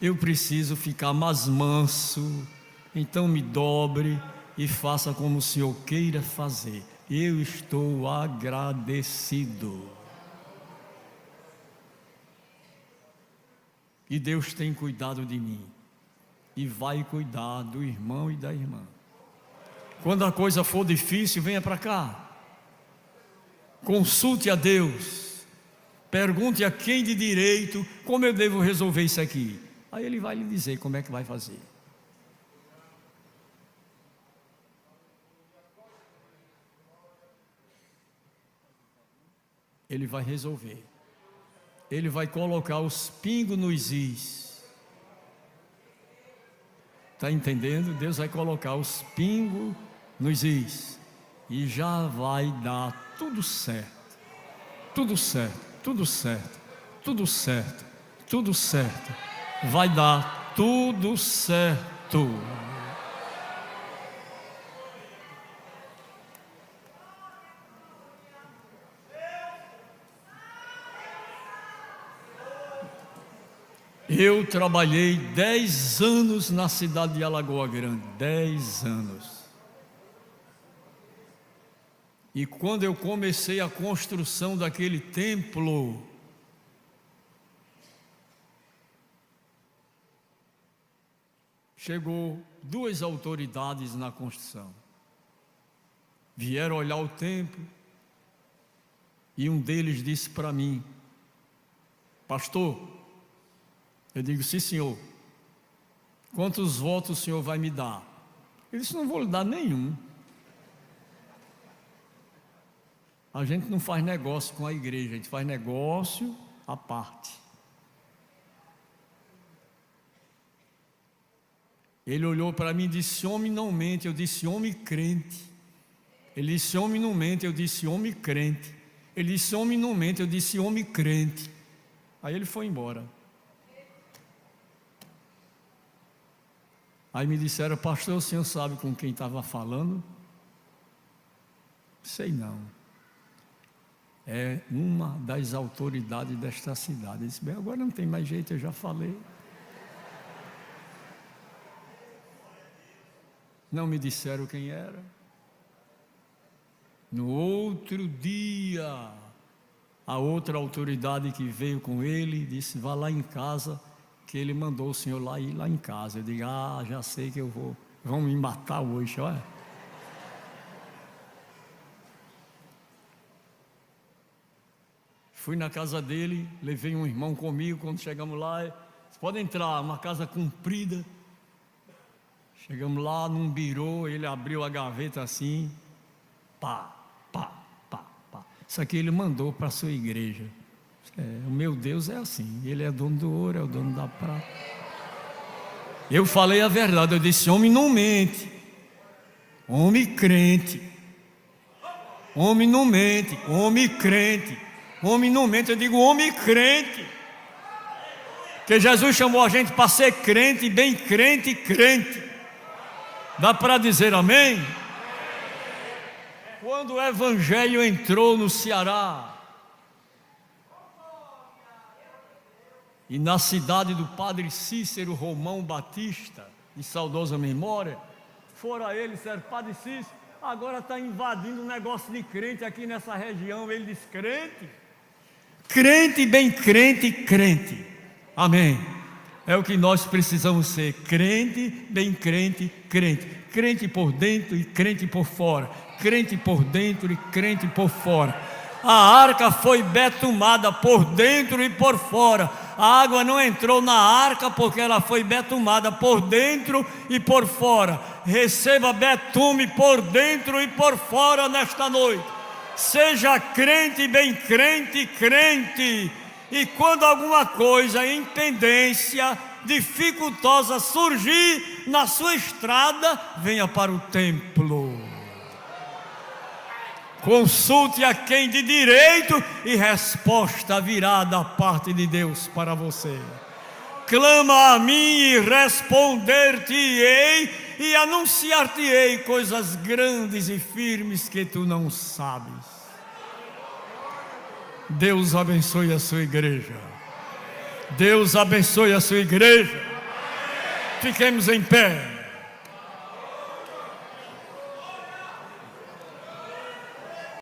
Eu preciso ficar mais manso, então me dobre e faça como o Senhor queira fazer. Eu estou agradecido. E Deus tem cuidado de mim, e vai cuidar do irmão e da irmã. Quando a coisa for difícil, venha para cá, consulte a Deus, pergunte a quem de direito como eu devo resolver isso aqui. Aí Ele vai lhe dizer como é que vai fazer. Ele vai resolver. Ele vai colocar os pingos nos is. Está entendendo? Deus vai colocar os pingos nos is. E já vai dar tudo certo. Tudo certo, tudo certo, tudo certo, tudo certo. Vai dar tudo certo. Eu trabalhei 10 anos na cidade de Alagoa Grande, 10 anos. E quando eu comecei a construção daquele templo, chegou 2 autoridades na construção. Vieram olhar o templo e um deles disse para mim: pastor, eu digo: sim, senhor. Quantos votos o senhor vai me dar? Ele disse: não vou lhe dar nenhum. A gente não faz negócio com a igreja, a gente faz negócio à parte. Ele olhou para mim e disse: homem não mente. Eu disse: homem crente. Ele disse: homem não mente. Eu disse: homem crente. Ele disse: homem não mente. Eu disse: homem crente. Aí ele foi embora. Aí me disseram: pastor, o senhor sabe com quem estava falando? Sei não. É uma das autoridades desta cidade. Eu disse: bem, agora não tem mais jeito, eu já falei. Não me disseram quem era. No outro dia, a outra autoridade que veio com ele disse: vá lá em casa, que ele mandou o senhor lá ir lá em casa. Eu digo: ah, já sei que eu vou, vão me matar hoje, olha. Fui na casa dele, levei um irmão comigo. Quando chegamos lá, pode entrar, uma casa comprida. Chegamos lá num birô, ele abriu a gaveta assim, pá, pá, pá, pá. Isso aqui ele mandou para a sua igreja. O meu Deus é assim, Ele é dono do ouro, é o dono da prata. Eu falei a verdade, eu disse: homem não mente, homem crente, homem não mente, homem crente, homem não mente. Eu digo: homem crente, que Jesus chamou a gente para ser crente, bem crente, crente. Dá para dizer amém? Quando o evangelho entrou no Ceará, e na cidade do padre Cícero Romão Batista, de saudosa memória, fora ele, disseram: padre Cícero, agora está invadindo um negócio de crente aqui nessa região. Ele disse: crente? Crente, bem crente, crente. Amém. É o que nós precisamos ser: crente, bem crente, crente. Crente por dentro e crente por fora. Crente por dentro e crente por fora. A arca foi betumada por dentro e por fora. A água não entrou na arca porque ela foi betumada por dentro e por fora. Receba betume por dentro e por fora nesta noite. Seja crente, bem crente, crente. E quando alguma coisa, impendência, dificultosa surgir na sua estrada, venha para o templo. Consulte a quem de direito e resposta virá da parte de Deus para você. Clama a mim e responder-te-ei e anunciar-te-ei coisas grandes e firmes que tu não sabes. Deus abençoe a sua igreja. Deus abençoe a sua igreja. Fiquemos em pé.